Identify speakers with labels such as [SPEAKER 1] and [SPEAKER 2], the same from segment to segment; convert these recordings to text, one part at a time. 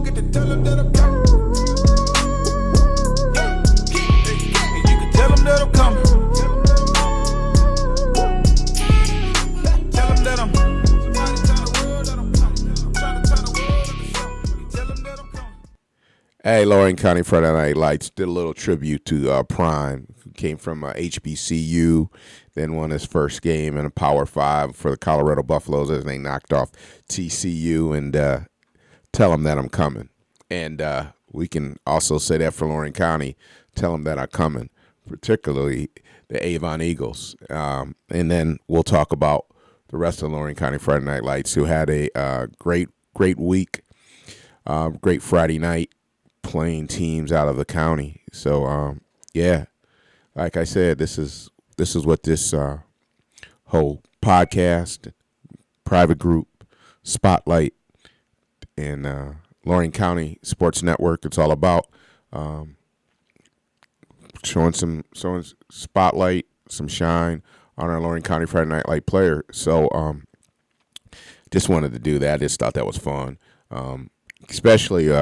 [SPEAKER 1] forget to tell them that I'm coming. And you can tell them that I'm coming. Tell them that I'm somebody tell the world that I'm coming. I'm trying to tell the world that I'm coming. Tell them that I'm coming.
[SPEAKER 2] Hey, Lorain County Friday Night Lights did a little tribute to Prime, who came from HBCU, then won his first game in a Power 5 for the Colorado Buffaloes as they knocked off TCU, and tell them that I'm coming. And we can also say that for Lorain County, tell them that I'm coming, particularly the Avon Eagles. And then we'll talk about the rest of Lorain County Friday Night Lights, who had a great week, great Friday night, playing teams out of the county. So yeah, like I said, this is what this whole podcast, private group, spotlight, and Lorain County Sports Network, it's all about. Showing some spotlight, some shine on our Lorain County Friday Night Light player. So just wanted to do that. I just thought that was fun, especially.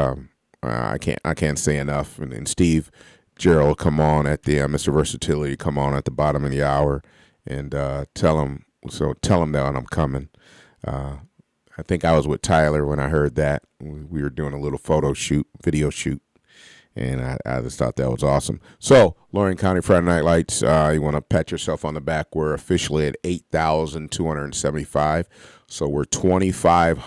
[SPEAKER 2] I can't say enough. And Steve Gerald come on at the Mr. Versatility come on at the bottom of the hour and tell him that I'm coming. I think I was with Tyler when I heard that. We were doing a little video shoot, and I just thought that was awesome. So Lorain County Friday Night Lights, you want to pat yourself on the back. We're officially at 8,275. So we're 25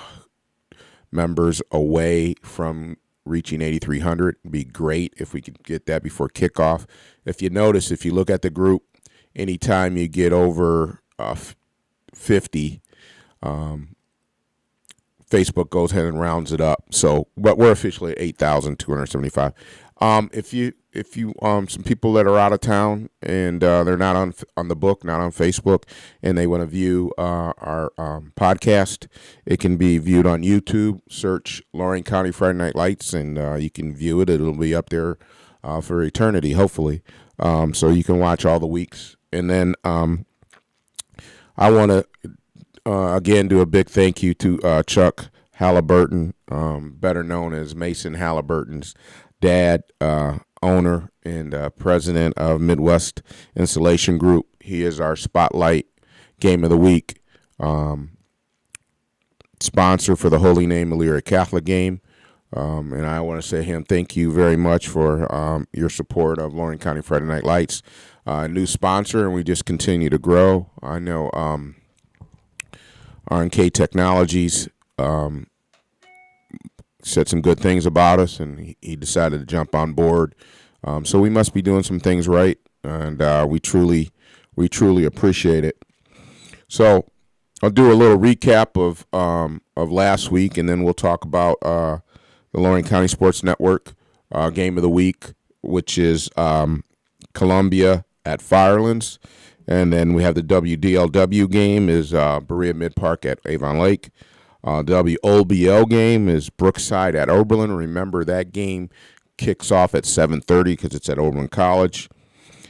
[SPEAKER 2] members away from reaching 8,300. It'd be great if we could get that before kickoff. If you notice, if you look at the group, anytime you get over 50, Facebook goes ahead and rounds it up. So, but we're officially at 8,275. If you some people that are out of town and they're not on the book, not on Facebook, and they want to view our podcast, it can be viewed on YouTube. Search Lorain County Friday Night Lights, and you can view it. It'll be up there for eternity, hopefully. So you can watch all the weeks. And then I want to again do a big thank you to Chuck Halliburton, better known as Mason Halliburton's dad, owner and president of Midwest Installation Group. He is our Spotlight Game of the Week sponsor for the Holy Name Elyria Catholic game. And I want to say him thank you very much for your support of Lorain County Friday Night Lights. New sponsor, and we just continue to grow. I know R&K Technologies said some good things about us, and he decided to jump on board. So we must be doing some things right, and we truly appreciate it. So I'll do a little recap of last week, and then we'll talk about the Lorain County Sports Network game of the week, which is Columbia at Firelands. And then we have the WDLW game is Berea Mid Park at Avon Lake. WOBL game is Brookside at Oberlin. Remember, that game kicks off at 7:30 because it's at Oberlin College.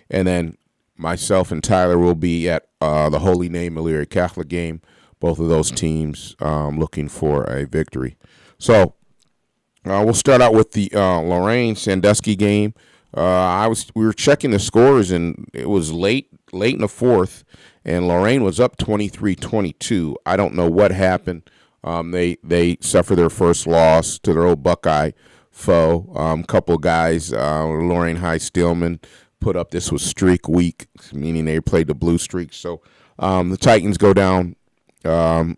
[SPEAKER 2] And then myself and Tyler will be at the Holy Name Elyria Catholic game. Both of those teams looking for a victory. So we'll start out with the Lorain Sandusky game. We were checking the scores, and it was late in the fourth, and Lorain was up 23-22. I don't know what happened. They suffered their first loss to their old Buckeye foe. Couple guys, Lorain High Steelman, put up. This was streak week, meaning they played the blue streak. So the Titans go down,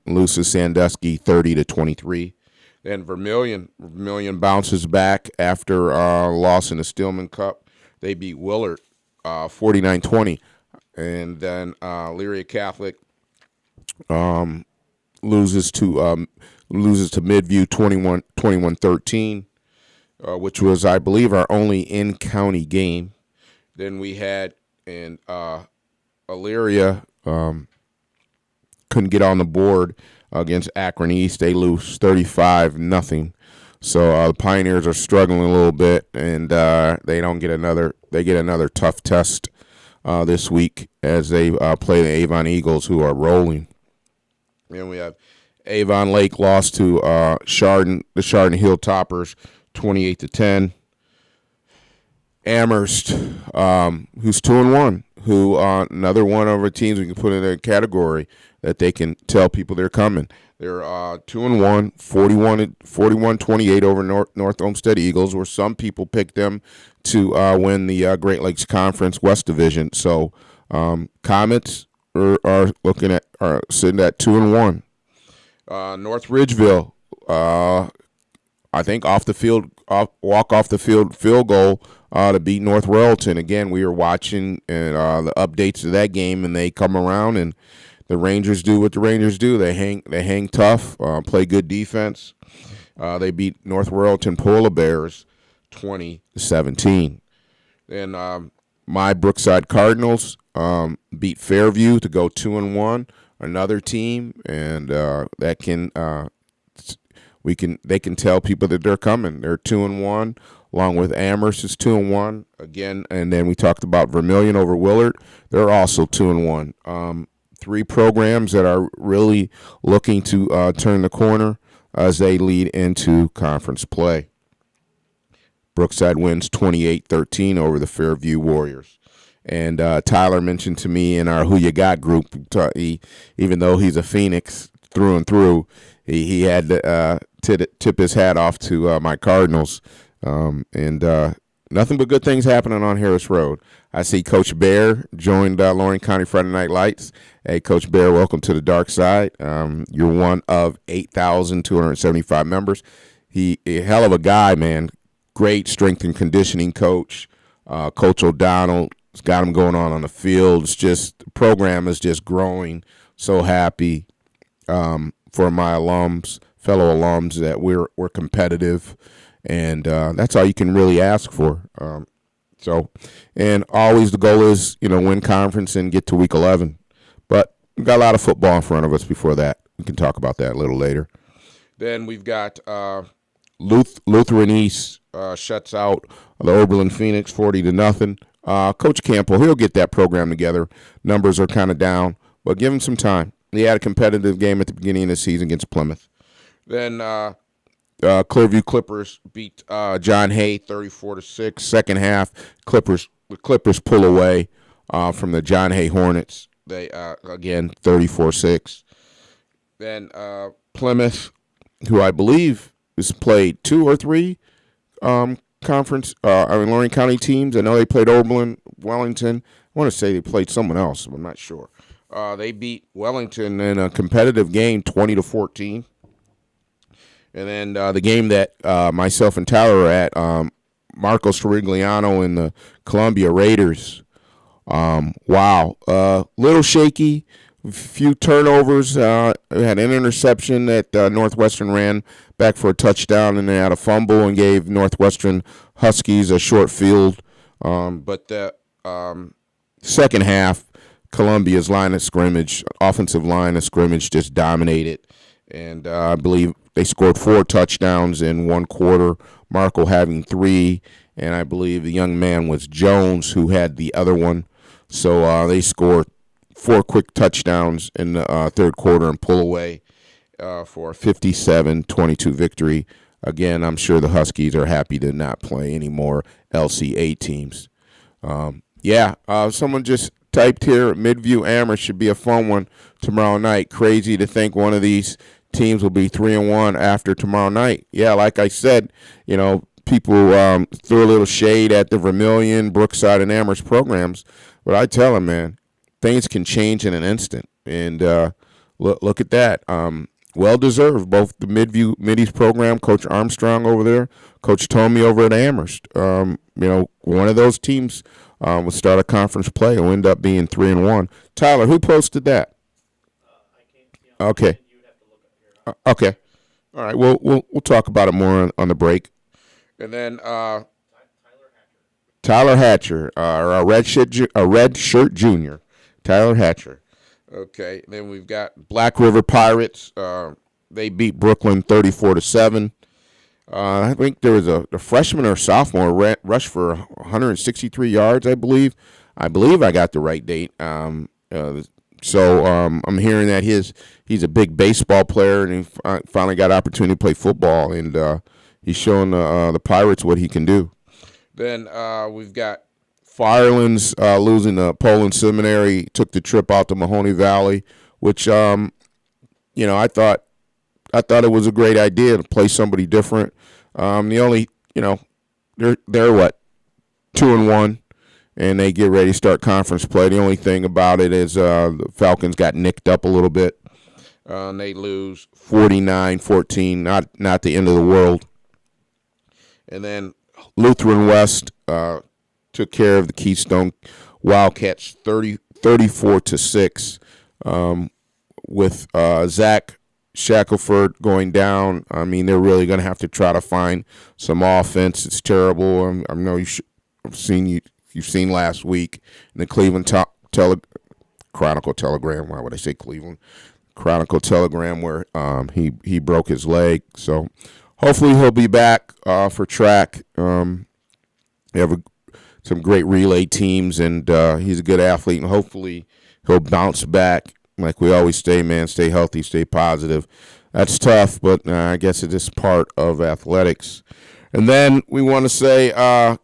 [SPEAKER 2] loses Sandusky 30-23. Then Vermilion bounces back after a loss in the Stillman Cup. They beat Willard 49-20. And then Elyria Catholic loses to Midview 21-13, which was, I believe, our only in-county game. Then we had Elyria couldn't get on the board against Akron East. They lose 35-0. So the Pioneers are struggling a little bit, and they get another tough test this week as they play the Avon Eagles, who are rolling. And we have Avon Lake lost to the Chardon Hilltoppers 28-10. Amherst, who's 2-1, who another one of our teams we can put in their category that they can tell people they're coming. They're 2-1, 41-28 over North Olmsted Eagles, where some people picked them to win the Great Lakes Conference West Division. So Comets are sitting at 2-1. North Ridgeville, I think walk off the field goal to beat North Royalton. Again, we were watching the updates of that game, and they come around, and the Rangers do what the Rangers do. They hang tough, play good defense. They beat North Royalton Polar Bears 20-17. Then my Brookside Cardinals beat Fairview to go 2-1. Another team, and they can tell people that they're coming. They're 2-1, along with Amherst is 2-1 again. And then we talked about Vermilion over Willard. They're also 2-1. Three programs that are really looking to turn the corner as they lead into conference play. Brookside wins 28-13 over the Fairview Warriors. And Tyler mentioned to me in our Who You Got group, even though he's a Phoenix through and through, he had to tip his hat off to my Cardinals. And nothing but good things happening on Harris Road. I see Coach Bear joined Lorain County Friday Night Lights. Hey, Coach Bear, welcome to the dark side. You're one of 8,275 members. He a hell of a guy, man. Great strength and conditioning coach. Coach O'Donnell has got him going on the field. It's just the program is just growing. So happy for my fellow alums, that we're competitive, and that's all you can really ask for. And always the goal is, win conference and get to week 11. But we've got a lot of football in front of us before that. We can talk about that a little later. Then we've got Lutheran East shuts out the Oberlin Phoenix 40-0. Coach Campbell, he'll get that program together. Numbers are kind of down, but give him some time. He had a competitive game at the beginning of the season against Plymouth. Then Clearview Clippers beat John Hay 34-6. Second half, the Clippers pull away from the John Hay Hornets. They again 34-6. Then Plymouth, who I believe has played 2 or 3 Lorain County teams. I know they played Oberlin, Wellington. I want to say they played someone else, but I'm not sure. They beat Wellington in a competitive game, 20-14. And then the game that myself and Tyler were at, Marco Storigliano and the Columbia Raiders. Wow. Little shaky, few turnovers. Had an interception that Northwestern ran back for a touchdown, and they had a fumble and gave Northwestern Huskies a short field. But the second half, Columbia's offensive line of scrimmage just dominated. And I believe they scored 4 touchdowns in one quarter, Marco having 3. And I believe the young man was Jones who had the other one. So they scored 4 quick touchdowns in the third quarter and pull away for a 57-22 victory. Again, I'm sure the Huskies are happy to not play any more LC8 teams. Someone just typed here, Midview Amherst should be a fun one tomorrow night. Crazy to think one of these teams will be 3-1 after tomorrow night. Yeah, like I said, people threw a little shade at the Vermilion, Brookside, and Amherst programs. But I tell them, man, things can change in an instant. And look at that. Well-deserved, both the Middies program, Coach Armstrong over there, Coach Tomey over at Amherst. One of those teams will start a conference play and will end up being 3-1. Tyler, who posted that?
[SPEAKER 3] I can't see on
[SPEAKER 2] Okay.
[SPEAKER 3] You would have to look up here.
[SPEAKER 2] Okay. All right. We'll talk about it more on the break. And then Tyler Hatcher, a red shirt junior. Tyler Hatcher. Okay. Then we've got Black River Pirates. They beat Brooklyn 34-7. I think there was a freshman or sophomore rushed for 163 yards, I believe. I got the right date. So I'm hearing that he's a big baseball player, and he finally got an opportunity to play football, and he's showing the Pirates what he can do. Then we've got Firelands losing to Poland Seminary, took the trip out to Mahoney Valley, which I thought it was a great idea to play somebody different. The only they're what 2-1. And they get ready to start conference play. The only thing about it is the Falcons got nicked up a little bit. And they lose 49-14, not the end of the world. And then Lutheran West took care of the Keystone Wildcats 34-6 with Zach Shackelford going down. I mean, they're really going to have to try to find some offense. It's terrible. I know you've seen last week in the Cleveland Chronicle Telegram. Why would I say Cleveland? Chronicle Telegram, where he broke his leg. So hopefully he'll be back for track. They have some great relay teams, and he's a good athlete, and hopefully he'll bounce back. Like we always say, man, stay healthy, stay positive. That's tough, but I guess it is part of athletics. And then we want to say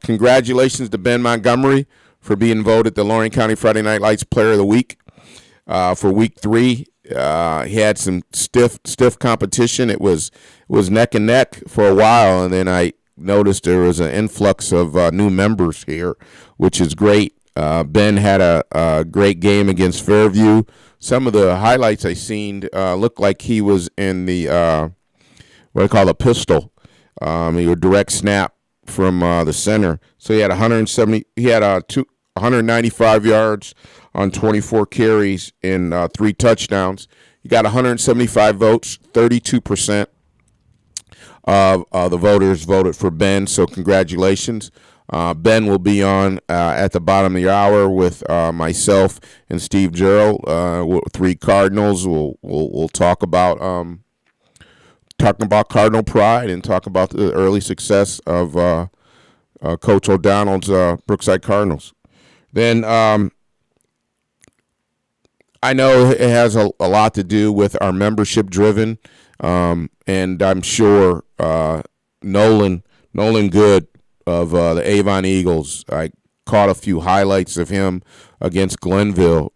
[SPEAKER 2] congratulations to Ben Montgomery for being voted the Lorain County Friday Night Lights Player of the Week for Week 3. He had some stiff competition. It was neck and neck for a while, and then I noticed there was an influx of new members here, which is great. Ben had a great game against Fairview. Some of the highlights I seen looked like he was in the what I call a pistol. He was direct snap from the center. So he had 195 yards on 24 carries and 3 touchdowns. He got 175 votes. 32% of the voters voted for Ben. So congratulations. Ben will be on at the bottom of the hour with myself and Steve Gerald, 3 Cardinals. We'll talk about Cardinal pride and talk about the early success of Coach O'Donnell's Brookside Cardinals. Then I know it has a lot to do with our membership driven, and I'm sure Nolan Good of the Avon Eagles. I caught a few highlights of him against Glenville.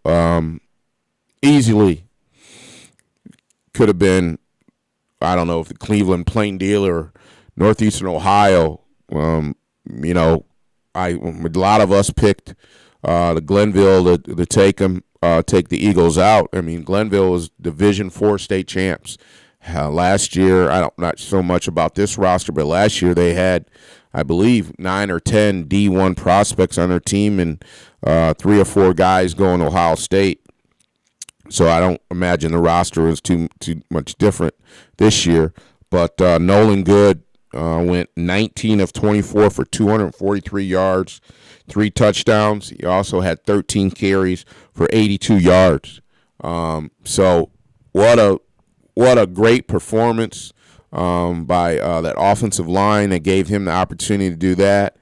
[SPEAKER 2] Easily could have been, I don't know if the Cleveland Plain Dealer or Northeastern Ohio. A lot of us picked the Glenville to take the Eagles out. I mean, Glenville was Division IV state champs. Last year, not so much about this roster, but last year they had, I believe, 9 or 10 D1 prospects on their team, and 3 or 4 guys going to Ohio State. So I don't imagine the roster is too much different this year. But Nolan Good went 19 of 24 for 243 yards, 3 touchdowns. He also had 13 carries for 82 yards. So what a great performance by that offensive line that gave him the opportunity to do that.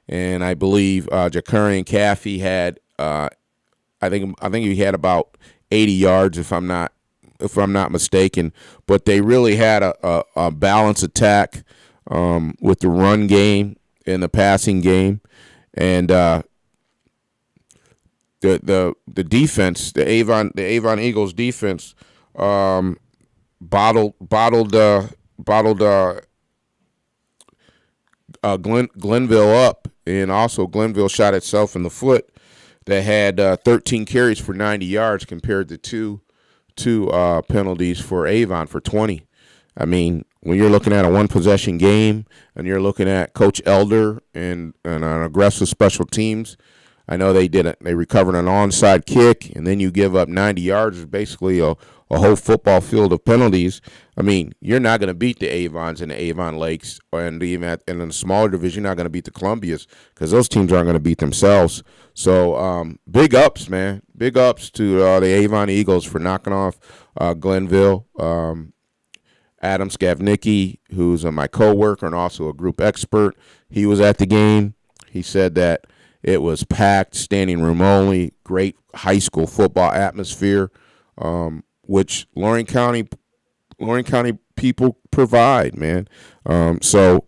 [SPEAKER 2] And I believe Jakarian Caffey had I think he had about 80 yards if I'm not mistaken. But they really had a balanced attack with the run game and the passing game, and the defense, the Avon Eagles defense, bottled Glenville up, and also Glenville shot itself in the foot. That had 13 carries for 90 yards compared to two penalties for Avon for 20. I mean, when you're looking at a one-possession game and you're looking at Coach Elder and an aggressive special teams, I know they recovered an onside kick, and then you give up 90 yards. It's basically a whole football field of penalties. I mean, you're not going to beat the Avons and the Avon Lakes, and even in the smaller division, you're not going to beat the Columbias because those teams aren't going to beat themselves. So big ups, man. Big ups to the Avon Eagles for knocking off Glenville. Adam Skavnicki, who's my coworker and also a group expert, he was at the game. He said that it was packed, standing room only, great high school football atmosphere, which Lorain County people provide, man. So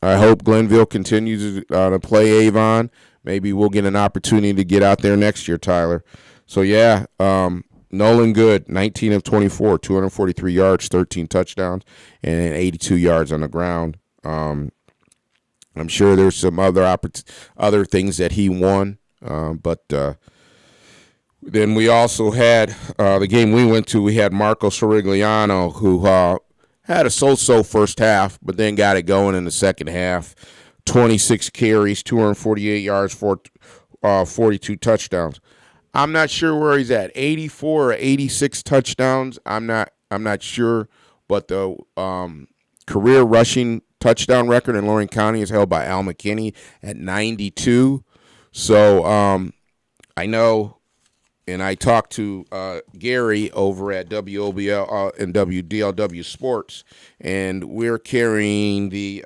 [SPEAKER 2] I hope Glenville continues to play Avon. Maybe we'll get an opportunity to get out there next year, Tyler. So, yeah, Nolan Good, 19 of 24, 243 yards, 13 touchdowns, and 82 yards on the ground. I'm sure there's some other things that he won, but then we also had the game we went to. We had Marco Sorigliano, who had a so-so first half, but then got it going in the second half. 26 carries, 248 yards, 42 touchdowns. I'm not sure where he's at. 84 or 86 touchdowns. I'm not sure, but the career rushing touchdown record in Lorain County is held by Al McKinney at 92. So I know. And I talked to Gary over at WOBL and WDLW Sports, and we're carrying the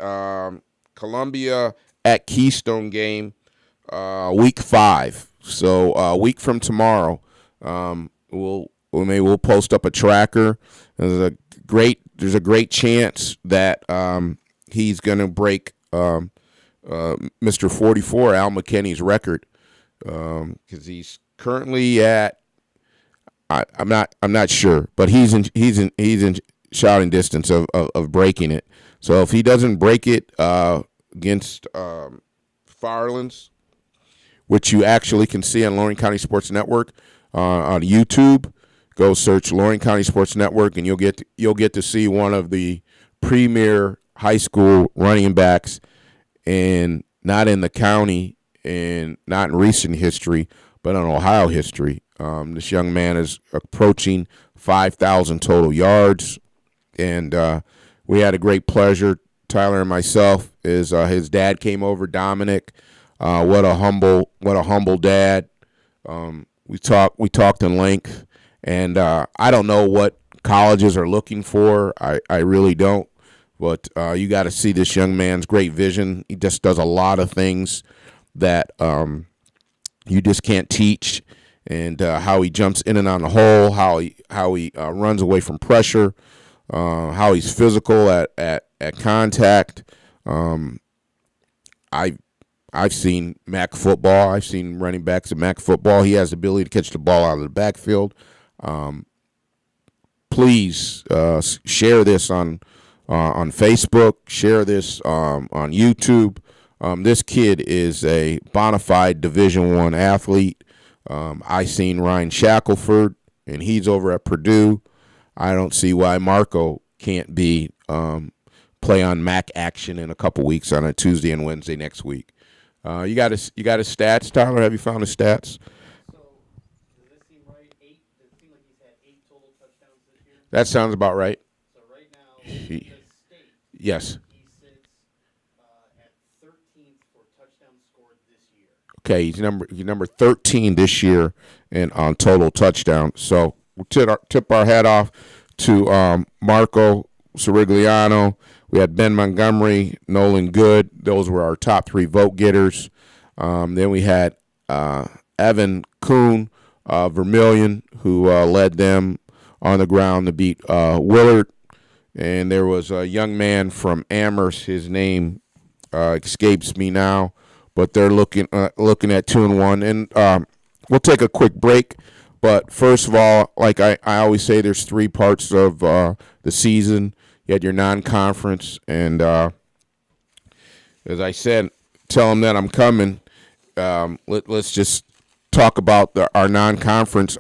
[SPEAKER 2] Columbia at Keystone game week 5. So a week from tomorrow, we'll post up a tracker. There's a great chance that he's going to break Mr. 44 Al McKinney's record because he's currently at I'm not sure, but he's in shouting distance of breaking it. So if he doesn't break it against Farlands, which you actually can see on Lorain County Sports Network on YouTube, go search Lorain County Sports Network, and you'll get to see one of the premier high school running backs, and not in the county and not in recent history, but in Ohio history. This young man is approaching 5,000 total yards, and we had a great pleasure, Tyler and myself. His dad came over, Dominic. What a humble dad. We talked in length, and I don't know what colleges are looking for. I really don't. But you got to see this young man's great vision. He just does a lot of things that you just can't teach, and how he jumps in and on the hole, how he runs away from pressure, how he's physical at contact. I've seen MAC football. I've seen running backs at MAC football. He has the ability to catch the ball out of the backfield. Please share this on Facebook. Share this on YouTube. This kid is a bona fide Division I athlete. I seen Ryan Shackelford, and he's over at Purdue. I don't see why Marco can't be play on MAC action in a couple weeks on a Tuesday and Wednesday next week. You got his stats, Tyler? Have you found his stats?
[SPEAKER 3] So, does this seem right? Does it seem like he's had 8 total touchdowns this year?
[SPEAKER 2] That sounds about right.
[SPEAKER 3] So right now, in the state,
[SPEAKER 2] Yes.
[SPEAKER 3] he sits at 13th for touchdowns scored this year.
[SPEAKER 2] Okay, he's number 13 this year on total touchdowns. So we'll tip our hat off to Marco Sorigliano. We had Ben Montgomery, Nolan Good. Those were our top 3 vote getters. Then we had Evan Kuhn, Vermillion, who led them on the ground to beat Willard. And there was a young man from Amherst. His name escapes me now, but they're looking at 2-1. And we'll take a quick break. But first of all, like I always say, there's 3 parts of the season. You had your non-conference, and as I said, tell them that I'm coming. Let's just talk about our non-conference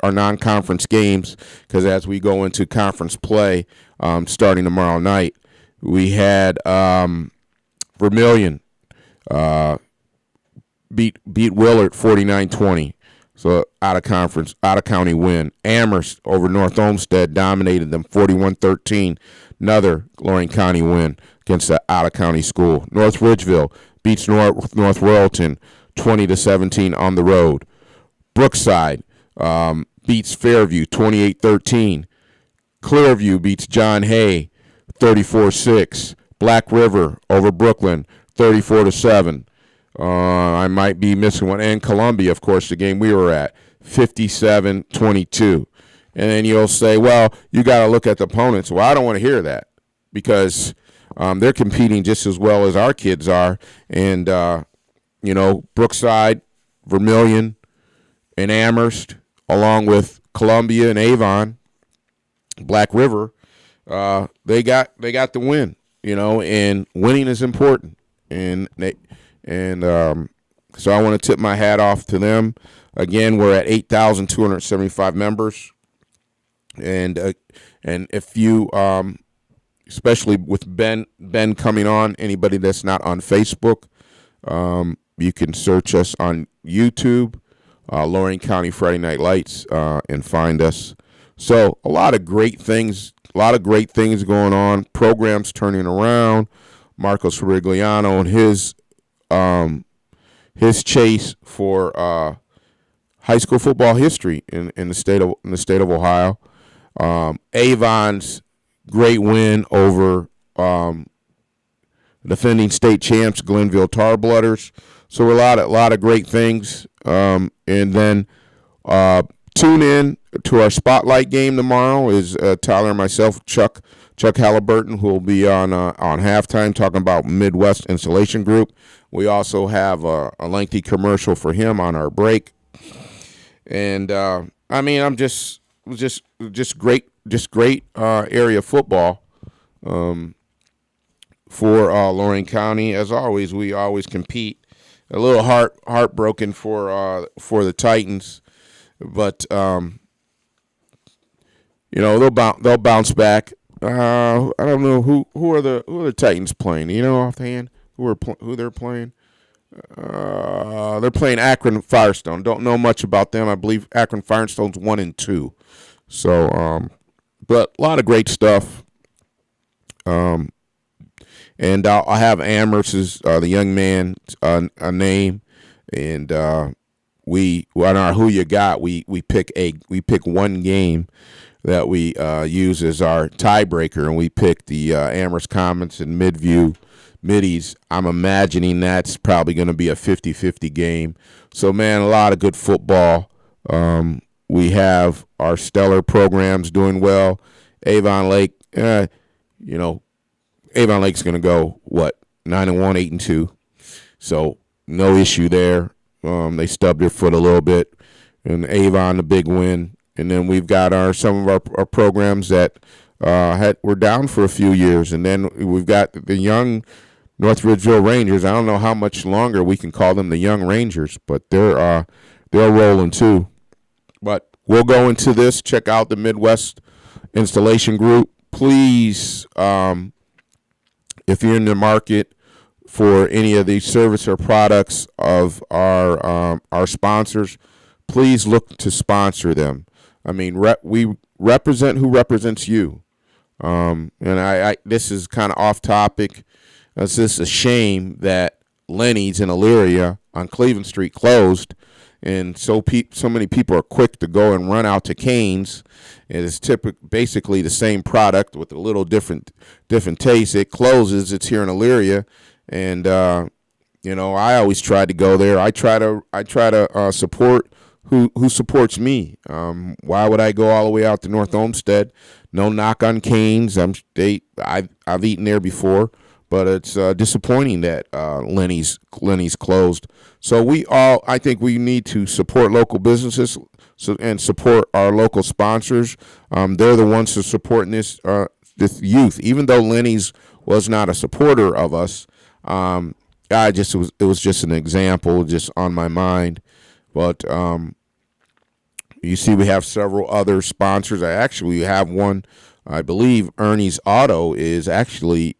[SPEAKER 2] games, because as we go into conference play starting tomorrow night, we had Vermillion beat Willard 49-20. So out of county win. Amherst over North Olmsted dominated them 41-13. Another Lorain County win against the out of county school. North Ridgeville beats North Royalton 20-17 on the road. Brookside beats Fairview 28-13. Clearview beats John Hay 34-6. Black River over Brooklyn 34-7. I might be missing one. And Columbia, of course, the game we were at, 57-22. And then you'll say, well, you got to look at the opponents. Well, I don't want to hear that because they're competing just as well as our kids are. And, Brookside, Vermilion, and Amherst, along with Columbia and Avon, Black River, they got the win, and winning is important. So I want to tip my hat off to them. Again, we're at 8,275 members. And if you, especially with Ben coming on, anybody that's not on Facebook, you can search us on YouTube, Lorain County Friday Night Lights, and find us. So a lot of great things going on. Programs turning around. Marcos Rigliano and his chase for high school football history in the state of Ohio. Avon's great win over defending state champs Glenville Tarblooders. So a lot of great things. And then tune in to our spotlight game tomorrow. Is Tyler and myself, Chuck Halliburton, who will be on halftime talking about Midwest Installation Group. We also have a lengthy commercial for him on our break. And I'm just great area football for Lorain County. As always, we always compete. A little heartbroken for the Titans, but they'll bounce back. I don't know who are the Titans playing. Offhand who they're playing. They're playing Akron Firestone. Don't know much about them. I believe Akron Firestone's 1-2. So, but a lot of great stuff. And I'll have Amherst's the young man a name, and we on our Who You Got we pick one game that we use as our tiebreaker, and we pick the Amherst Comets and Midview Middies. I'm imagining that's probably going to be a 50-50 game. So, man, a lot of good football. We have our stellar programs doing well. Avon Lake, Avon Lake's going to go, 9-1, 8-2. So no issue there. They stubbed their foot a little bit. And Avon, the big win. And then we've got some of our programs that were down for a few years. And then we've got the young North Ridgeville Rangers. I don't know how much longer we can call them the Young Rangers, but they're rolling too. But we'll go into this. Check out the Midwest Installation Group. Please, if you're in the market for any of these service or products of our sponsors, please look to sponsor them. I mean, we represent who represents you. And I this is kind of off topic. It's just a shame that Lenny's in Elyria on Cleveland Street closed, and so many people are quick to go and run out to Cane's. It's basically the same product with a little different taste. It closes. It's here in Elyria, and I always try to go there. I try to support who supports me. Why would I go all the way out to North Olmsted? No knock on Cane's. I've eaten there before. But it's disappointing that Lenny's closed. So I think we need to support local businesses and support our local sponsors. They're the ones who are supporting this youth. Even though Lenny's was not a supporter of us, it was just an example, just on my mind. But you see, we have several other sponsors. I actually have one. I believe Ernie's Auto is actually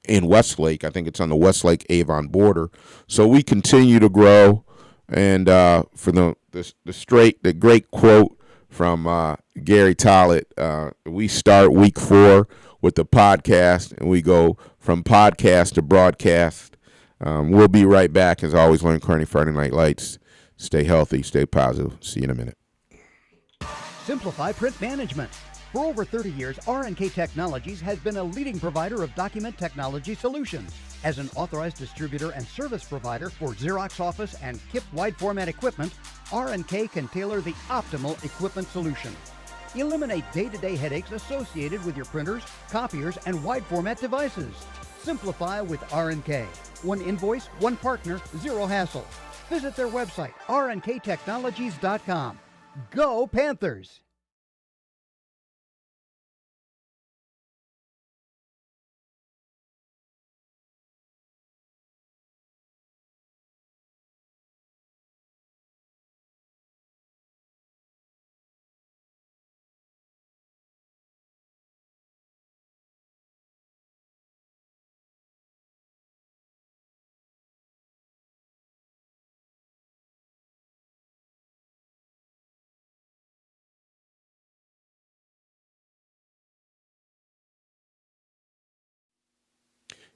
[SPEAKER 2] in Westlake. I think it's on the Westlake Avon border. So we continue to grow. And for the great quote from Gary Tollett, we start week 4 with the podcast, and we go from podcast to broadcast. We'll be right back. As always, Lorain County Friday Night Lights. Stay healthy, stay positive. See you in a minute.
[SPEAKER 4] Simplify Print Management. For over 30 years, R&K Technologies has been a leading provider of document technology solutions. As an authorized distributor and service provider for Xerox Office and KIP wide format equipment, R&K can tailor the optimal equipment solution. Eliminate day-to-day headaches associated with your printers, copiers, and wide format devices. Simplify with R&K. One invoice, one partner, zero hassle. Visit their website, rnktechnologies.com. Go Panthers!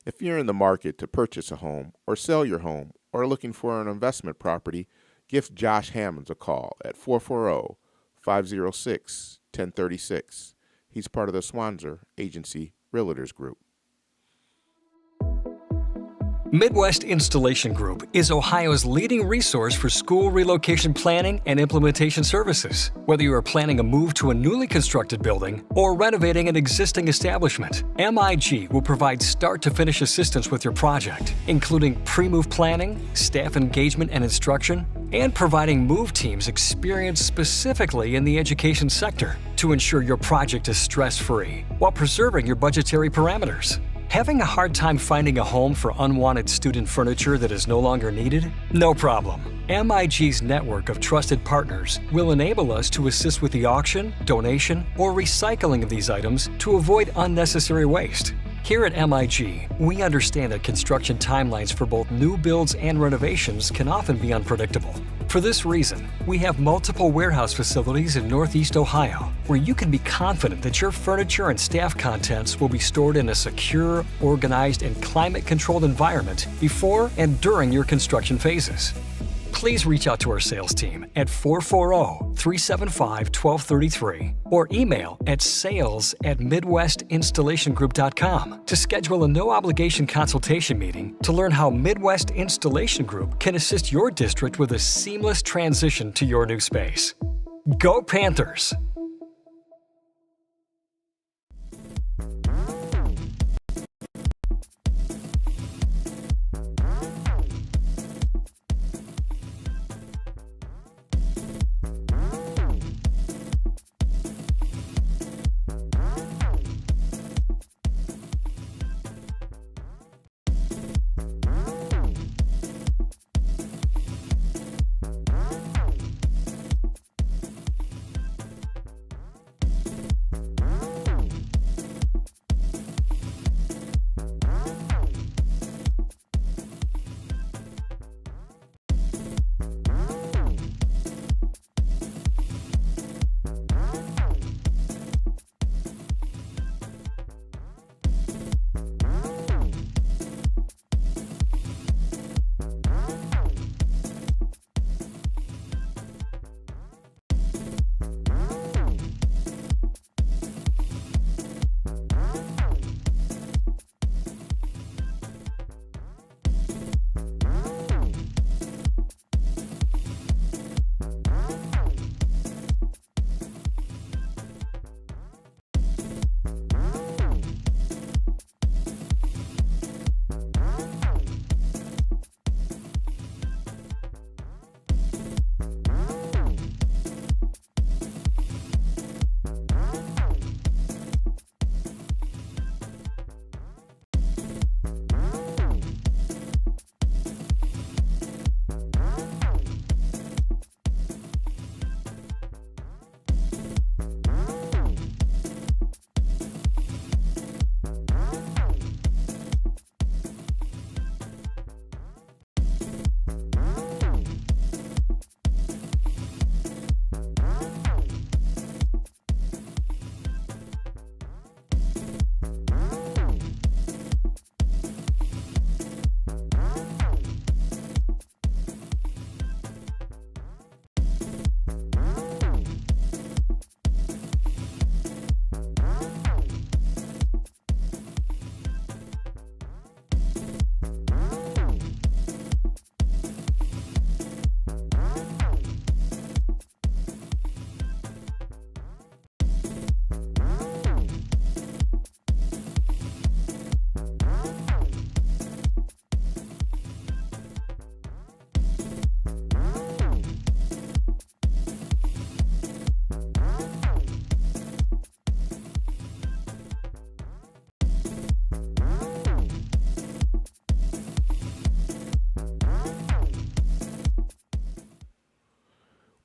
[SPEAKER 2] If you're in the market to purchase a home or sell your home or are looking for an investment property, give Josh Hammonds a call at 440-506-1036. He's part of the Swanzer Agency Realtors Group.
[SPEAKER 5] Midwest Installation Group is Ohio's leading resource for school relocation planning and implementation services. Whether you are planning a move to a newly constructed building or renovating an existing establishment, MIG will provide start-to-finish assistance with your project, including pre-move planning, staff engagement and instruction, and providing move teams experienced specifically in the education sector to ensure your project is stress-free while preserving your budgetary parameters. Having a hard time finding a home for unwanted student furniture that is no longer needed? No problem. MIG's network of trusted partners will enable us to assist with the auction, donation, or recycling of these items to avoid unnecessary waste. Here at MIG, we understand that construction timelines for both new builds and renovations can often be unpredictable. For this reason, we have multiple warehouse facilities in Northeast Ohio where you can be confident that your furniture and staff contents will be stored in a secure, organized, and climate-controlled environment before and during your construction phases. Please reach out to our sales team at 440-375-1233 or email at sales@midwestinstallationgroup.com to schedule a no-obligation consultation meeting to learn how Midwest Installation Group can assist your district with a seamless transition to your new space. Go Panthers!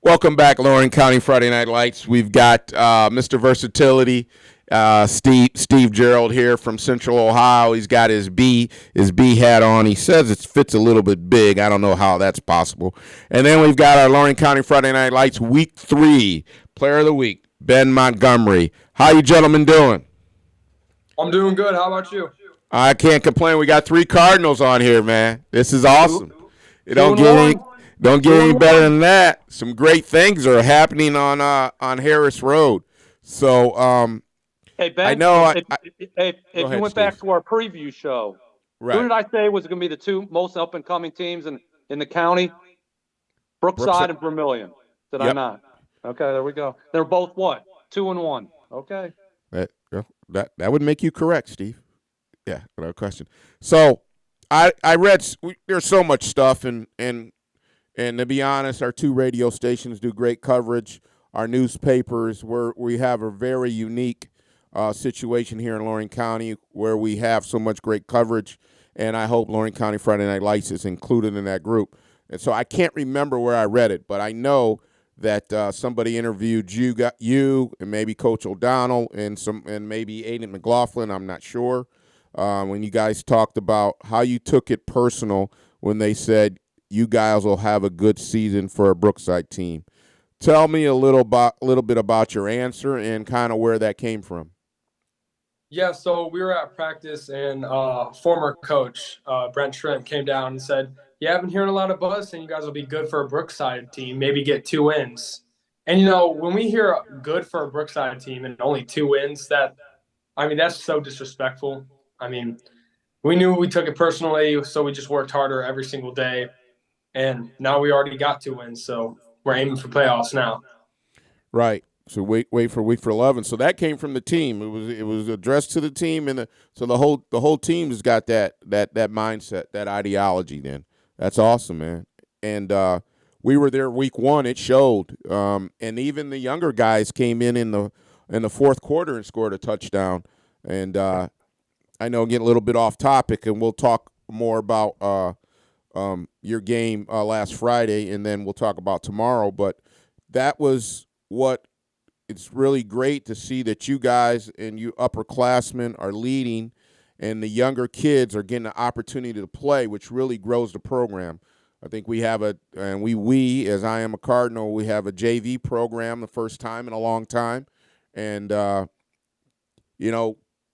[SPEAKER 2] Welcome back, Lorain County Friday Night Lights. We've got Mr. Versatility, Steve Gerald here from Central Ohio. He's got his B hat on. He says it fits a little bit big. I don't know how that's possible. And then we've got our Lorain County Friday Night Lights Week 3 Player of the Week, Ben Montgomery. How you gentlemen doing?
[SPEAKER 6] I'm doing good. How about you?
[SPEAKER 2] I can't complain. We got 3 Cardinals on here, man. This is awesome. It don't get any better than that. Some great things are happening on Harris Road. So
[SPEAKER 3] Hey, Ben,
[SPEAKER 2] I know.
[SPEAKER 3] if
[SPEAKER 2] Go
[SPEAKER 3] you
[SPEAKER 2] ahead,
[SPEAKER 3] went back
[SPEAKER 2] Steve.
[SPEAKER 3] to our preview show,
[SPEAKER 2] Right.
[SPEAKER 3] who did I say was going to be the 2 most up-and-coming teams in the county? Brookside and Vermillion. Did I
[SPEAKER 2] Yep.
[SPEAKER 3] not? Okay, there we go. They're both what? 2-1. Okay.
[SPEAKER 2] That would make you correct, Steve. Yeah, no question. So I read there's so much stuff and to be honest, our 2 radio stations do great coverage. Our newspapers, we have a very unique situation here in Lorain County where we have so much great coverage, and I hope Lorain County Friday Night Lights is included in that group. And so I can't remember where I read it, but I know that somebody interviewed you and maybe Coach O'Donnell and maybe Aiden McLaughlin. I'm not sure. When you guys talked about how you took it personal when they said you guys will have a good season for a Brookside team. Tell me a little bit about your answer and kind of where that came from.
[SPEAKER 6] Yeah, so we were at practice, and former coach Brent Shrimp came down and said, "Yeah, I've been hearing a lot of buzz saying you guys will be good for a Brookside team, maybe get 2 wins." And when we hear good for a Brookside team and only 2 wins, that's so disrespectful. We knew we took it personally, so we just worked harder every single day, and now we already got 2 wins, so we're aiming for playoffs now.
[SPEAKER 2] Right. So wait for week 11. So that came from the team. It was addressed to the team, and so the whole team has got that mindset, that ideology. Then that's awesome, man. And we were there week 1. It showed, and even the younger guys came in the fourth quarter and scored a touchdown. And I know getting a little bit off topic, and we'll talk more about your game last Friday, and then we'll talk about tomorrow. But that was what. It's really great to see that you guys and you upperclassmen are leading, and the younger kids are getting the opportunity to play, which really grows the program. I think we have we as I am a Cardinal, we have a JV program the first time in a long time, and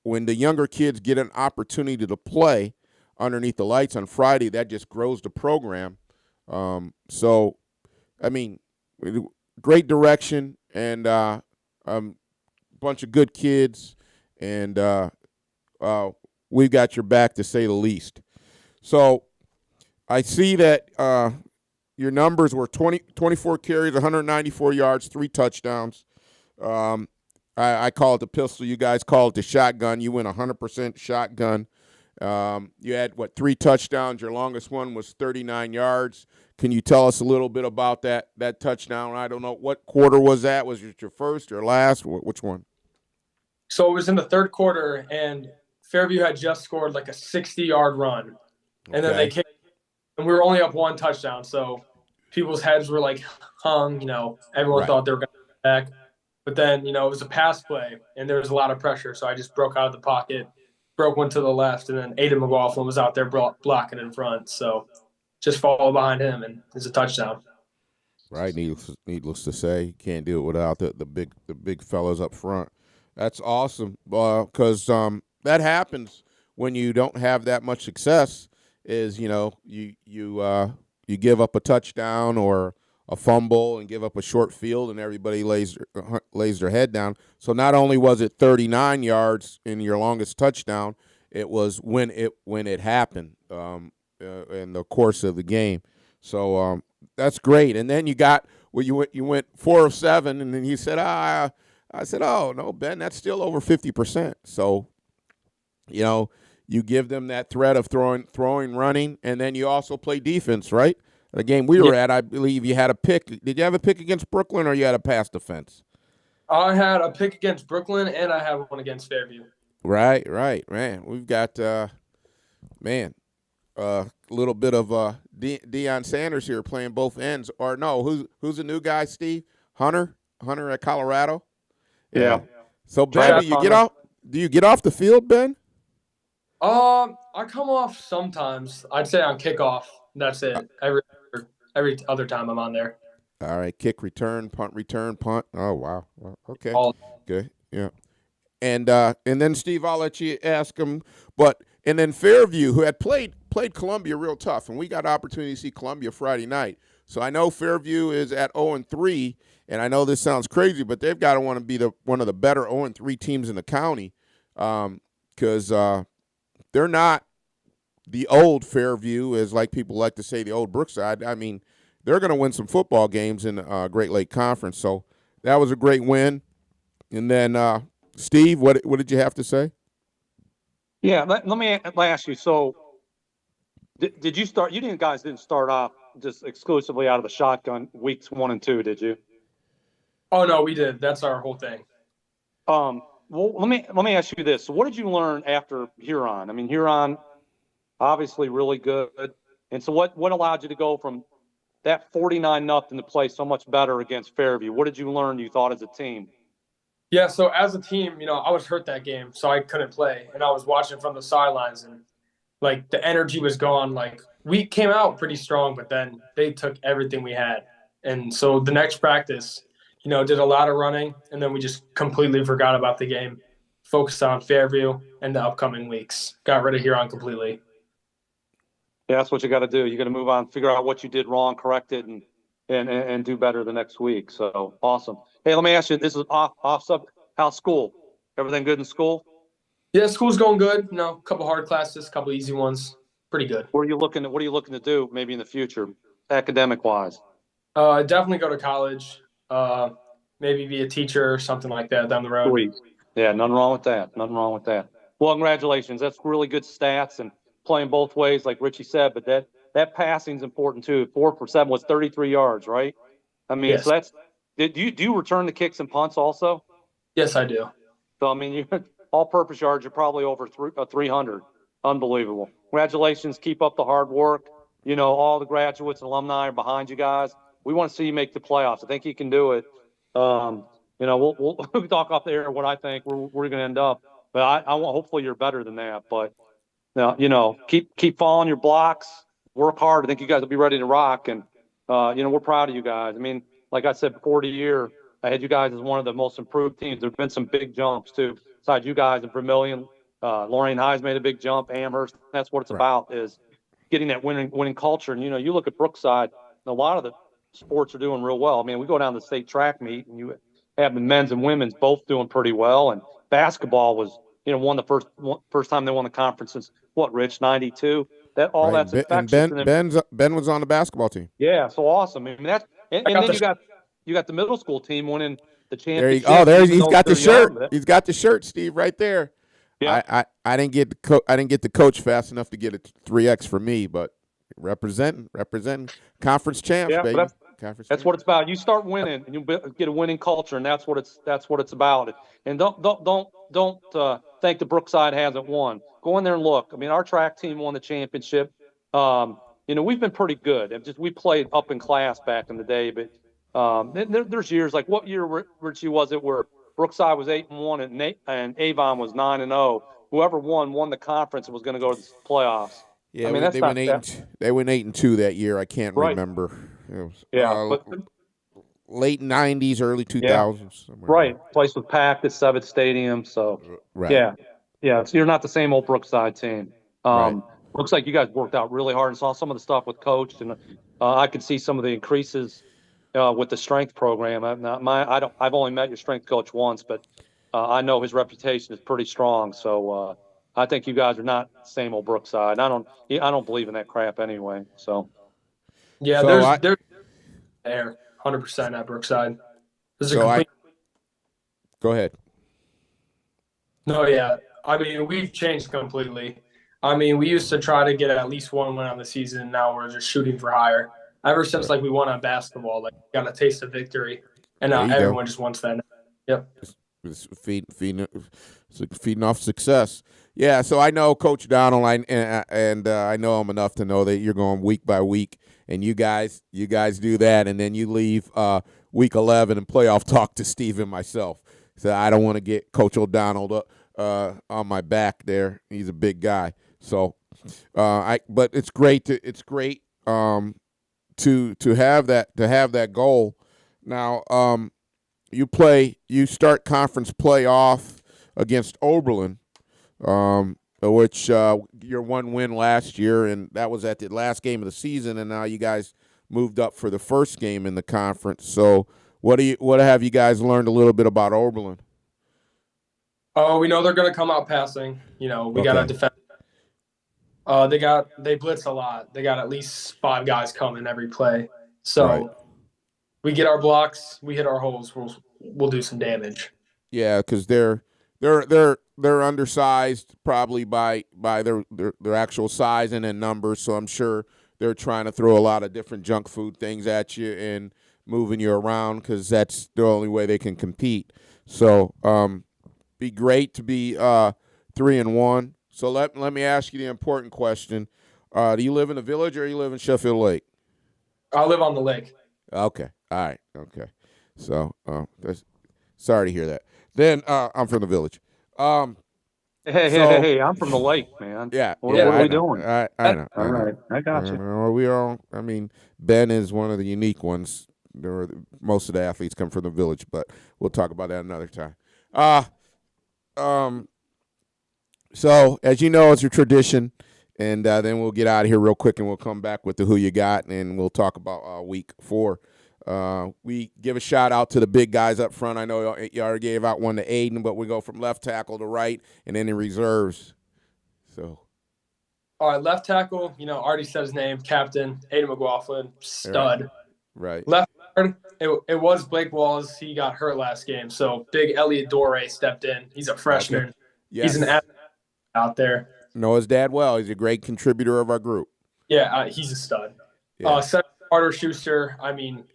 [SPEAKER 2] when the younger kids get an opportunity to play underneath the lights on Friday, that just grows the program. Great direction, and bunch of good kids, and we've got your back, to say the least. So I see that your numbers were 24 carries, 194 yards, 3 touchdowns. I call it the pistol. You guys call it the shotgun. You went 100% shotgun. You had, 3 touchdowns. Your longest one was 39 yards. Can you tell us a little bit about that touchdown? I don't know. What quarter was that? Was it your first or last? Which one?
[SPEAKER 6] So it was in the third quarter, and Fairview had just scored like a 60-yard run. And then they came, and we were only up 1 touchdown. So people's heads were like hung, everyone thought they were going to get back. But then, it was a pass play, and there was a lot of pressure. So I just broke out of the pocket, broke one to the left, and then Aiden McLaughlin was out there blocking in front. So just follow behind him, and it's a touchdown.
[SPEAKER 2] Right, needless to say, you can't do it without the big fellas up front. That's awesome, because that happens when you don't have that much success. Is you give up a touchdown or a fumble and give up a short field, and everybody lays their head down. So not only was it 39 yards in your longest touchdown, it was when it happened. In the course of the game. So that's great. And then you went 4 of 7, and then you said, I said, oh, no, Ben, that's still over 50%. So, you give them that threat of throwing, running, and then you also play defense, right? The game we were at, I believe you had a pick. Did you have a pick against Brooklyn, or you had a pass defense?
[SPEAKER 6] I had a pick against Brooklyn, and I have one against Fairview.
[SPEAKER 2] Right, man. We've got, little bit of Deion Sanders here playing both ends. Or no, who's the new guy? Steve Hunter at Colorado.
[SPEAKER 3] Yeah.
[SPEAKER 2] So Ben,
[SPEAKER 3] Travis Hunter.
[SPEAKER 2] Do you get off the field, Ben?
[SPEAKER 6] I come off sometimes. I'd say on kickoff. That's it. Every other time I'm on there.
[SPEAKER 2] All right, kick, return, punt, return, punt. Oh wow. Well, okay.
[SPEAKER 6] All
[SPEAKER 2] Good. Yeah. And then Steve, I'll let you ask him. And then Fairview, who had played Columbia real tough, and we got opportunity to see Columbia Friday night. So I know Fairview is at 0-3, and I know this sounds crazy, but they've got to want to be one of the better 0-3 teams in the county, because they're not the old Fairview, as like people like to say, the old Brookside. I mean, they're going to win some football games in Great Lake Conference. So that was a great win. And then Steve, what did you have to say?
[SPEAKER 3] Yeah, let me ask you. So, did you start? You guys didn't start off just exclusively out of the shotgun weeks 1 and 2, did you?
[SPEAKER 6] Oh no, we did. That's our whole thing.
[SPEAKER 3] Well, let me ask you this. So, what did you learn after Huron? I mean, Huron, obviously really good, and so what allowed you to go from that 49-0 to play so much better against Fairview? What did you learn? You thought as a team?
[SPEAKER 6] Yeah, so as a team, I was hurt that game, so I couldn't play, and I was watching from the sidelines, and like the energy was gone. Like we came out pretty strong, but then they took everything we had, and so the next practice, did a lot of running, and then we just completely forgot about the game, focused on Fairview and the upcoming weeks, got rid of Huron completely.
[SPEAKER 3] Yeah, that's what you got to do. You got to move on, figure out what you did wrong, correct it, and do better the next week. So awesome. Hey, let me ask you. This is off sub. How's school? Everything good in school?
[SPEAKER 6] Yeah, school's going good. A couple hard classes, couple easy ones. Pretty good.
[SPEAKER 3] What are you looking to do maybe in the future, academic wise?
[SPEAKER 6] Definitely go to college. Maybe be a teacher or something like that down the road.
[SPEAKER 3] Sweet. Yeah, nothing wrong with that. Nothing wrong with that. Well, congratulations. That's really good stats and playing both ways, like Richie said. But that passing is important too. 4 for 7 was 33 yards, right? I mean,
[SPEAKER 6] yes.
[SPEAKER 3] So that's. Do you return the kicks and punts also?
[SPEAKER 6] Yes, I do.
[SPEAKER 3] So I mean, all-purpose yards, you're probably over 300. Unbelievable. Congratulations. Keep up the hard work. All the graduates and alumni are behind you guys. We want to see you make the playoffs. I think you can do it. We'll talk off the air what I think we're going to end up. But I want, hopefully you're better than that. But keep following your blocks. Work hard. I think you guys will be ready to rock. And we're proud of you guys. I mean, like I said before the year, I had you guys as one of the most improved teams. There have been some big jumps too. Besides you guys and Vermillion, Lorain High's made a big jump. Amherst. That's what it's about, is getting that winning culture. And you look at Brookside. A lot of the sports are doing real well. I mean, we go down to the state track meet, and you have the men's and women's both doing pretty well. And basketball was, won the first time they won the conference since what, Rich, 92. That all right. That's infectious.
[SPEAKER 2] And Ben was on the basketball team.
[SPEAKER 3] Yeah, so awesome. I mean, that's and then you got the middle school team winning the championship.
[SPEAKER 2] He's got the shirt. He's got the shirt, Steve, right there. Yeah. I didn't get the coach fast enough to get a 3X for me, but representing conference champs, baby.
[SPEAKER 3] That's what it's about. You start winning, and you get a winning culture, and that's what it's about. And don't think the Brookside hasn't won. Go in there and look. I mean, our track team won the championship. We've been pretty good. We played up in class back in the day, but there's years like what year, Richie, was it where Brookside was 8-1 and Avon was 9-0. Whoever won the conference and was going to go to the playoffs.
[SPEAKER 2] Yeah, I mean, they went 8-2 that year. I can't remember. It was, late 90s, early 2000s.
[SPEAKER 3] Right. Place was packed at Seventh Stadium. So, yeah. So you're not the same old Brookside team. Looks like you guys worked out really hard and saw some of the stuff with Coach, and I could see some of the increases with the strength program. I've only met your strength coach once, but I know his reputation is pretty strong. So I think you guys are not the same old Brookside. I don't believe in that crap anyway. So.
[SPEAKER 6] Yeah, there's there 100% at Brookside.
[SPEAKER 2] Go ahead.
[SPEAKER 6] No, yeah. I mean, we've changed completely. I mean, we used to try to get at least one win on the season. Now we're just shooting for higher. Ever since we won on basketball, got a taste of victory, and now everyone just wants that. Yep.
[SPEAKER 2] Feeding off success. Yeah, so I know Coach Donald, and I know him enough to know that you're going week by week, and you guys do that, and then you leave week 11 and playoff talk to Steve and myself. So I don't want to get Coach O'Donnell on my back there. He's a big guy. So but it's great to have that goal. Now you start conference playoff against Oberlin. Which your one win last year, and that was at the last game of the season, and now you guys moved up for the first game in the conference. So what have you guys learned a little bit about Oberlin?
[SPEAKER 6] Oh, we know they're going to come out passing. We got to defend. They blitz a lot. They got at least 5 guys coming every play. So
[SPEAKER 2] Right.
[SPEAKER 6] we get our blocks, we hit our holes, we'll do some damage.
[SPEAKER 2] Yeah, because they're undersized probably by their actual size and in numbers. So I'm sure they're trying to throw a lot of different junk food things at you and moving you around because that's the only way they can compete. So be great to be 3-1. So let me ask you the important question: do you live in the Village or you live in Sheffield Lake?
[SPEAKER 6] I live on the lake.
[SPEAKER 2] Okay, all right, okay. So sorry to hear that. Then I'm from the Village.
[SPEAKER 3] Hey, I'm from the lake, man.
[SPEAKER 2] Yeah,
[SPEAKER 3] What
[SPEAKER 2] yeah,
[SPEAKER 3] are
[SPEAKER 2] I
[SPEAKER 3] we
[SPEAKER 2] know.
[SPEAKER 3] doing?
[SPEAKER 2] I know.
[SPEAKER 3] All right, I got you.
[SPEAKER 2] We all. I mean, Ben is one of the unique ones. Most of the athletes come from the Village, but we'll talk about that another time. So as you know, it's a tradition, and then we'll get out of here real quick, and we'll come back with the who you got, and we'll talk about week 4. We give a shout out to the big guys up front. I know you already gave out one to Aiden, but we go from left tackle to right, and then the reserves. So,
[SPEAKER 6] all right, left tackle. Already said his name, Captain Aiden McLaughlin, stud.
[SPEAKER 2] Right.
[SPEAKER 6] Left guard, it was Blake Walls. He got hurt last game, so big Elliot Dore stepped in. He's a freshman.
[SPEAKER 2] Okay. Yes.
[SPEAKER 6] He's an athlete out there.
[SPEAKER 2] Know his dad well. He's a great contributor of our group.
[SPEAKER 6] Yeah, he's a stud.
[SPEAKER 2] Yeah.
[SPEAKER 6] Carter Schuster. I mean,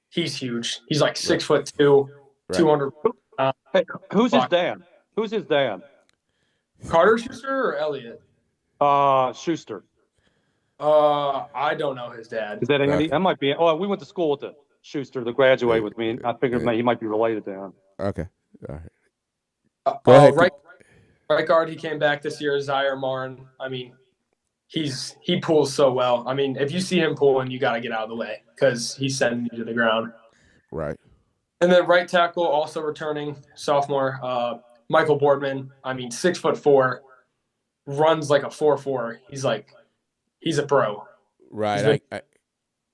[SPEAKER 6] he's huge. He's like 6'2", 200.
[SPEAKER 3] Hey, who's his dad? Who's his dad?
[SPEAKER 6] Carter Schuster or Elliot?
[SPEAKER 3] Schuster.
[SPEAKER 6] I don't know his dad.
[SPEAKER 3] Is that Andy? That might be. Oh, we went to school with the Schuster that graduated with me. I figured he might be related to him.
[SPEAKER 2] Okay. All right. Go ahead.
[SPEAKER 6] Right guard, he came back this year, Zaire Martin. I mean, he pulls so well. I mean, if you see him pulling, you got to get out of the way because he's sending you to the ground.
[SPEAKER 2] Right.
[SPEAKER 6] And then right tackle, also returning sophomore, Michael Boardman. I mean, 6'4", runs like a 4.4. He's a pro.
[SPEAKER 2] Right.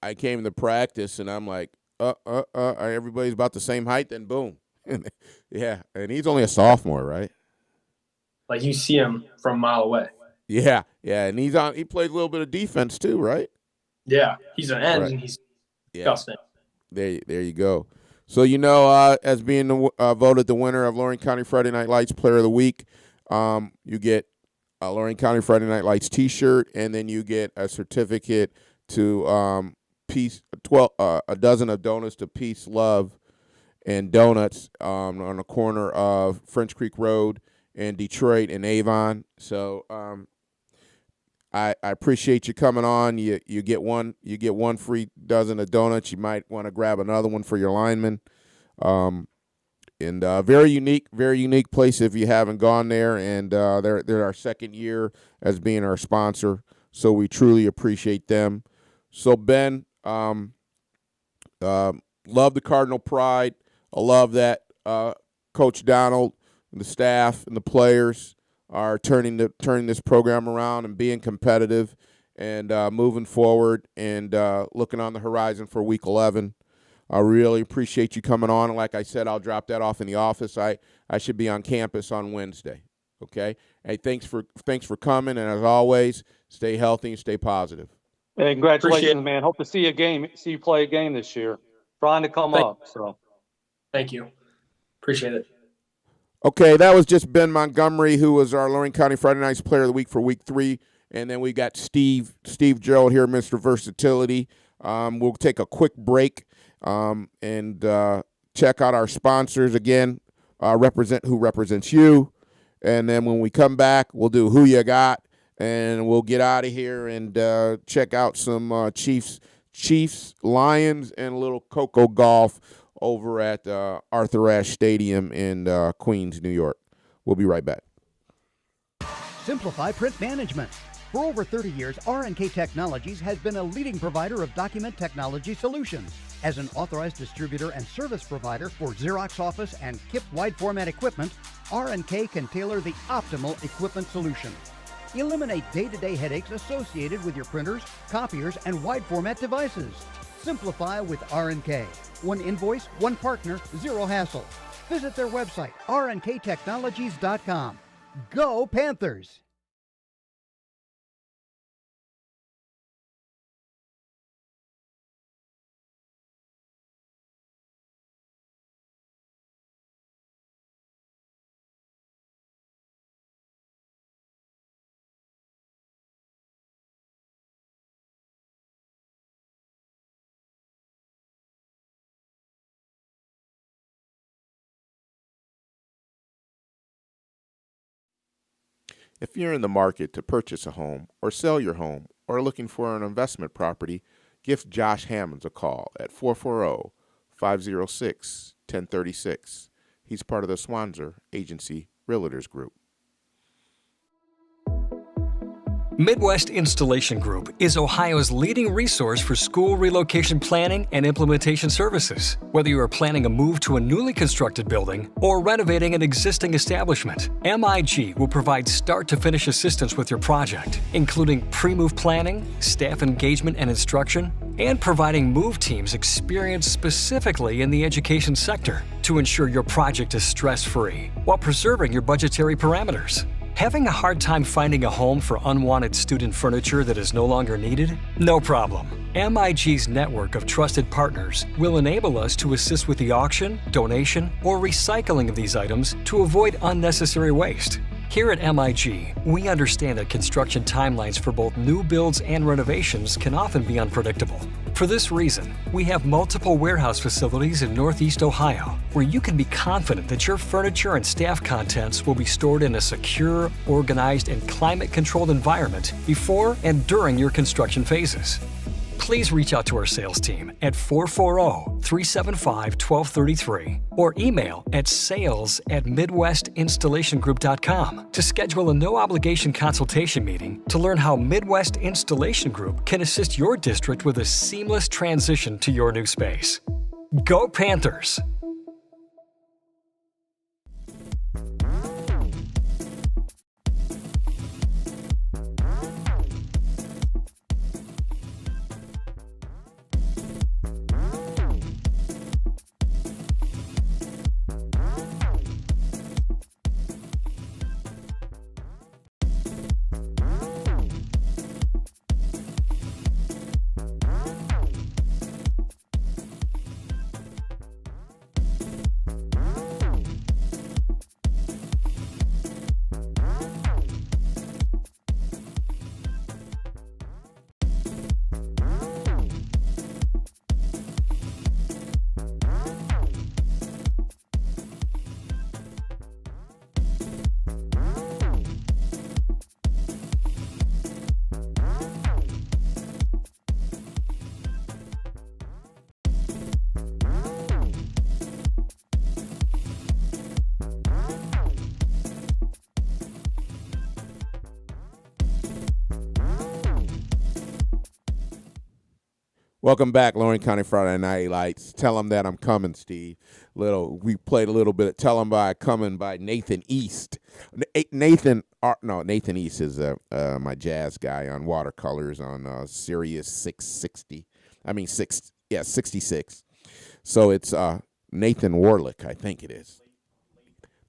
[SPEAKER 2] I came to practice and I'm like, everybody's about the same height. Then boom. Yeah, and he's only a sophomore, right?
[SPEAKER 6] Like you see him from a mile away.
[SPEAKER 2] Yeah, and he plays a little bit of defense too, right?
[SPEAKER 6] Yeah, he's an end,
[SPEAKER 2] right.
[SPEAKER 6] And he's disgusting.
[SPEAKER 2] There you go. So as being voted the winner of Lorain County Friday Night Lights Player of the Week, you get a Lorain County Friday Night Lights T-shirt, and then you get a certificate to a dozen of donuts to Peace, Love, and Donuts on the corner of French Creek Road in Detroit and Avon. So I appreciate you coming on. You get one free dozen of donuts. You might want to grab another one for your lineman. And very unique place if you haven't gone there. And they're our second year as being our sponsor, so we truly appreciate them. So Ben, love the Cardinal pride. I love that Coach Donald and the staff and the players are turning this program around and being competitive and moving forward and looking on the horizon for Week 11. I really appreciate you coming on. And like I said, I'll drop that off in the office. I should be on campus on Wednesday. Okay. Hey, thanks for coming. And as always, stay healthy and stay positive.
[SPEAKER 3] Hey, congratulations, man. Hope to see you play a game this year. Trying to come up. So.
[SPEAKER 6] Thank you. Appreciate it.
[SPEAKER 2] Okay, that was just Ben Montgomery, who was our Lorain County Friday Nights Player of the Week for Week 3. And then we got Steve Gerald here, Mr. Versatility. We'll take a quick break and check out our sponsors again. Who represents you. And then when we come back, we'll do Who You Got, and we'll get out of here and check out some Chiefs, Lions, and a little Coco golf over at Arthur Ashe Stadium in Queens, New York. We'll be right back.
[SPEAKER 4] Simplify print management. For over 30 years, R&K Technologies has been a leading provider of document technology solutions. As an authorized distributor and service provider for Xerox Office and KIP wide format equipment, R&K can tailor the optimal equipment solution. Eliminate day-to-day headaches associated with your printers, copiers, and wide format devices. Simplify with R&K. One invoice, one partner, zero hassle. Visit their website, rnktechnologies.com. Go Panthers!
[SPEAKER 2] If you're in the market to purchase a home or sell your home or looking for an investment property, give Josh Hammonds a call at 440-506-1036. He's part of the Swanzer Agency Realtors Group.
[SPEAKER 5] Midwest Installation Group is Ohio's leading resource for school relocation planning and implementation services. Whether you are planning a move to a newly constructed building or renovating an existing establishment, MIG will provide start-to-finish assistance with your project, including pre-move planning, staff engagement and instruction, and providing move teams experienced specifically in the education sector to ensure your project is stress-free while preserving your budgetary parameters. Having a hard time finding a home for unwanted student furniture that is no longer needed? No problem. MIG's network of trusted partners will enable us to assist with the auction, donation, or recycling of these items to avoid unnecessary waste. Here at MIG, we understand that construction timelines for both new builds and renovations can often be unpredictable. For this reason, we have multiple warehouse facilities in Northeast Ohio where you can be confident that your furniture and staff contents will be stored in a secure, organized, and climate-controlled environment before and during your construction phases. Please reach out to our sales team at 440-375-1233 or email at sales@midwestinstallationgroup.com to schedule a no-obligation consultation meeting to learn how Midwest Installation Group can assist your district with a seamless transition to your new space. Go Panthers!
[SPEAKER 2] Welcome back, Lorain County Friday Night Lights. Tell them that I'm coming, Steve. We played a little bit of "Tell Them by Coming" by Nathan East. Nathan East is my jazz guy on watercolors on Sirius 660. 66. So it's Nathan Warlick, I think it is.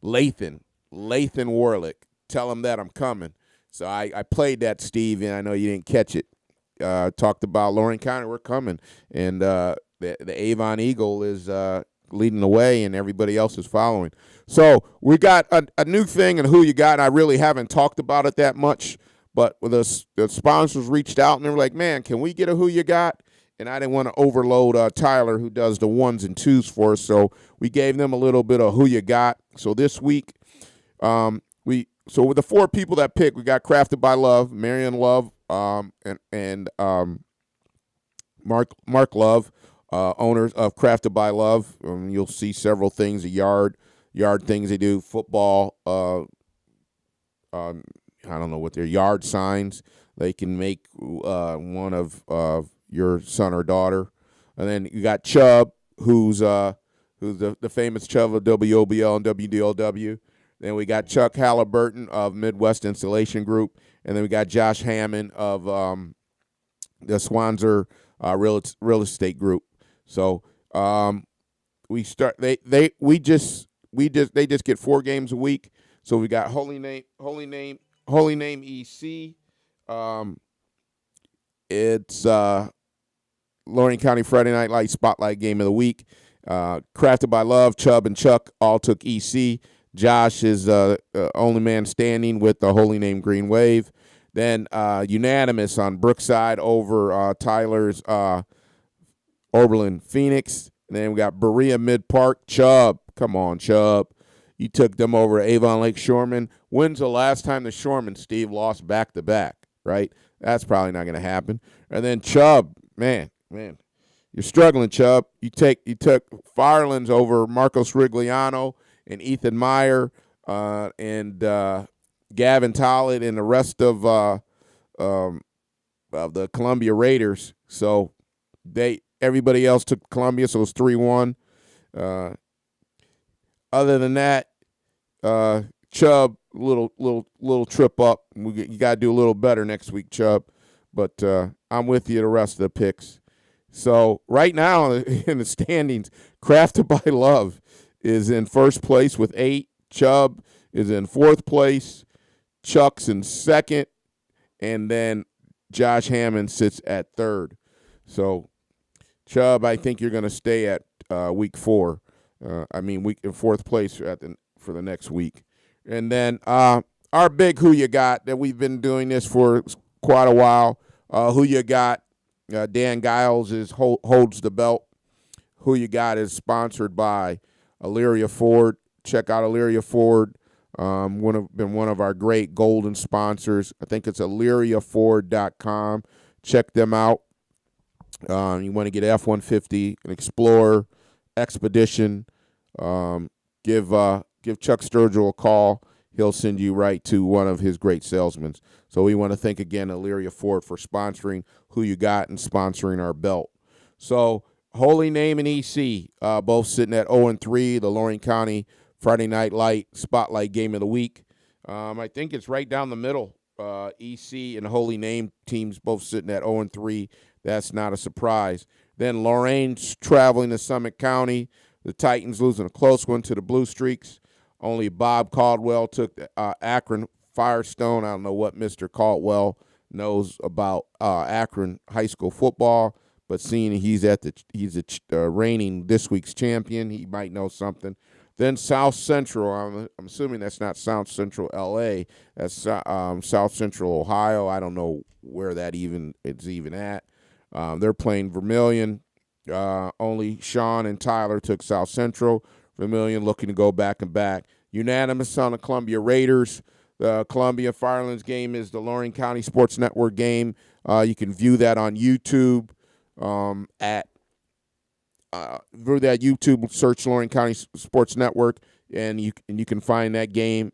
[SPEAKER 2] Lathan Warlick. Tell him that I'm coming. So I played that, Steve, and I know you didn't catch it. Talked about Lorain County, we're coming, and the Avon Eagle is leading the way, and everybody else is following. So we got a new thing, and Who You Got. I really haven't talked about it that much, but the sponsors reached out, and they were like, "Man, can we get a Who You Got?" And I didn't want to overload Tyler, who does the ones and twos for us, so we gave them a little bit of Who You Got. So this week, So with the 4 people that pick, we got Crafted by Love, Marion Love, and Mark Love, owners of Crafted by Love. You'll see several things: yard things they do, football. I don't know what their yard signs. They can make one of your son or daughter, and then you got Chubb, who's the famous Chubb of WOBL and WDLW. Then we got Chuck Halliburton of Midwest Installation Group, and then we got Josh Hammond of the Swanzer Real Estate Group. So we start. They just get 4 games a week. So we got Holy Name EC. It's Lorain County Friday Night Light Spotlight Game of the Week. Crafted by Love, Chubb and Chuck all took EC. Josh is only man standing with the Holy Name Green Wave. Then unanimous on Brookside over Tyler's Oberlin Phoenix. And then we got Berea Mid Park, Chubb. Come on, Chubb. You took them over Avon Lake Shoreman. When's the last time the Shoreman, Steve, lost back-to-back, right? That's probably not going to happen. And then Chubb, man, you're struggling, Chubb. You took Firelands over Marcos Rigliano and Ethan Meyer and Gavin Tollett and the rest of the Columbia Raiders. So everybody else took Columbia, so it was 3-1. Other than that, Chubb, little trip up. You got to do a little better next week, Chubb. But I'm with you the rest of the picks. So right now in the standings, Crafted by Love is in first place with 8. Chubb is in 4th place. Chuck's in 2nd. And then Josh Hammond sits at 3rd. So, Chubb, I think you're going to stay at week 4. Week in 4th place for the next week. And then our big Who You Got that we've been doing this for quite a while. Who You Got, Dan Giles holds the belt. Who You Got is sponsored by Elyria Ford. Check out Elyria Ford. Been one of our great golden sponsors. I think it's ElyriaFord.com. Check them out. You want to get F-150, an Explorer, Expedition. Give Chuck Sturgill a call. He'll send you right to one of his great salesmen. So we want to thank again Elyria Ford for sponsoring Who You Got and sponsoring our belt. So Holy Name and EC both sitting at 0-3. The Lorain County Friday Night Light Spotlight Game of the Week. I think it's right down the middle. EC and Holy Name teams both sitting at 0-3. That's not a surprise. Then Lorain's traveling to Summit County. The Titans losing a close one to the Blue Streaks. Only Bob Caldwell took Akron Firestone. I don't know what Mr. Caldwell knows about Akron high school football, but seeing he's a reigning this week's champion, he might know something. Then South Central. I'm assuming that's not South Central L.A. That's South Central Ohio. I don't know where it's even at. They're playing Vermilion. Only Sean and Tyler took South Central. Vermilion looking to go back and back. Unanimous on the Columbia Raiders. The Columbia Firelands game is the Lorain County Sports Network game. You can view that on YouTube through that YouTube search Lorain County Sports Network, and you can find that game.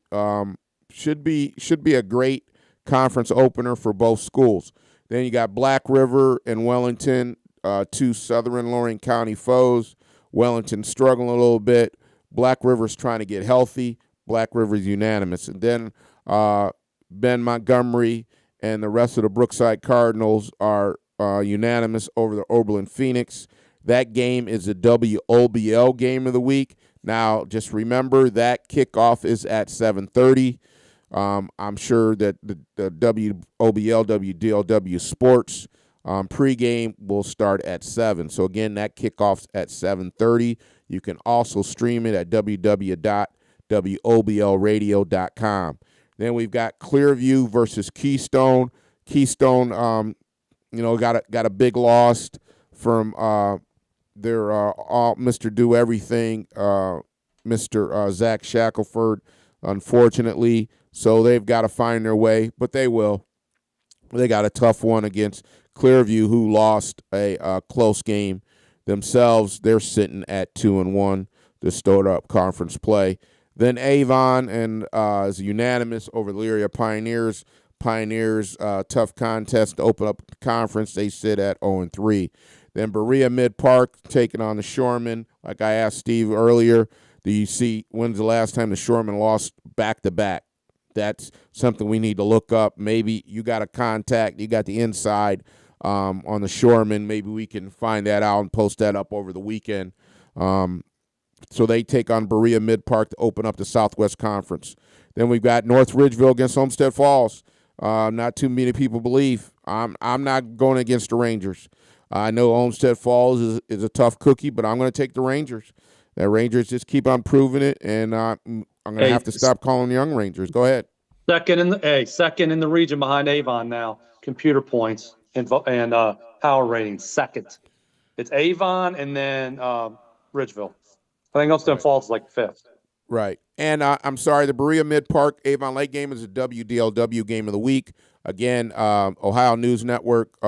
[SPEAKER 2] Should be a great conference opener for both schools. Then you got Black River and Wellington, 2 Southern Lorain County foes. Wellington struggling a little bit. Black River's trying to get healthy. Black River's unanimous. And then Ben Montgomery and the rest of the Brookside Cardinals are unanimous over the Oberlin Phoenix. That game is the WOBL game of the week. Now, just remember that kickoff is at 7:30. I'm sure that the WOBL, WDLW Sports pregame will start at 7. So, again, that kickoff's at 7:30. You can also stream it at www.woblradio.com. Then we've got Clearview versus Keystone. Keystone, got a big loss from their all Mr. Do Everything, Mr. Zach Shackelford. unfortunately. So they've got to find their way, but they will. They got a tough one against Clearview, who lost a close game themselves. They're sitting at 2-1 to start up conference play. Then Avon and is unanimous over the Elyria Pioneers. Pioneers tough contest to open up the conference. They sit at 0-3. Then Berea Mid Park taking on the Shoremen. Like I asked Steve earlier, do you see when's the last time the Shoremen lost back to back? That's something we need to look up. Maybe you got a contact, you got the inside on the Shoremen. Maybe we can find that out and post that up over the weekend. So they take on Berea Mid Park to open up the Southwest Conference. Then we've got North Ridgeville against Homestead Falls. Not too many people believe. I'm not going against the Rangers. I know Homestead Falls is a tough cookie, but I'm going to take the Rangers. The Rangers just keep on proving it, and I'm going to have to stop calling Young Rangers. Go ahead.
[SPEAKER 3] Second in the region behind Avon now. Computer points and power ratings. Second, it's Avon and then Ridgeville. I think Homestead Falls is like fifth.
[SPEAKER 2] Right. And I'm sorry, the Berea Mid Park Avon Lake game is a WDLW game of the week. Again, Ohio News Network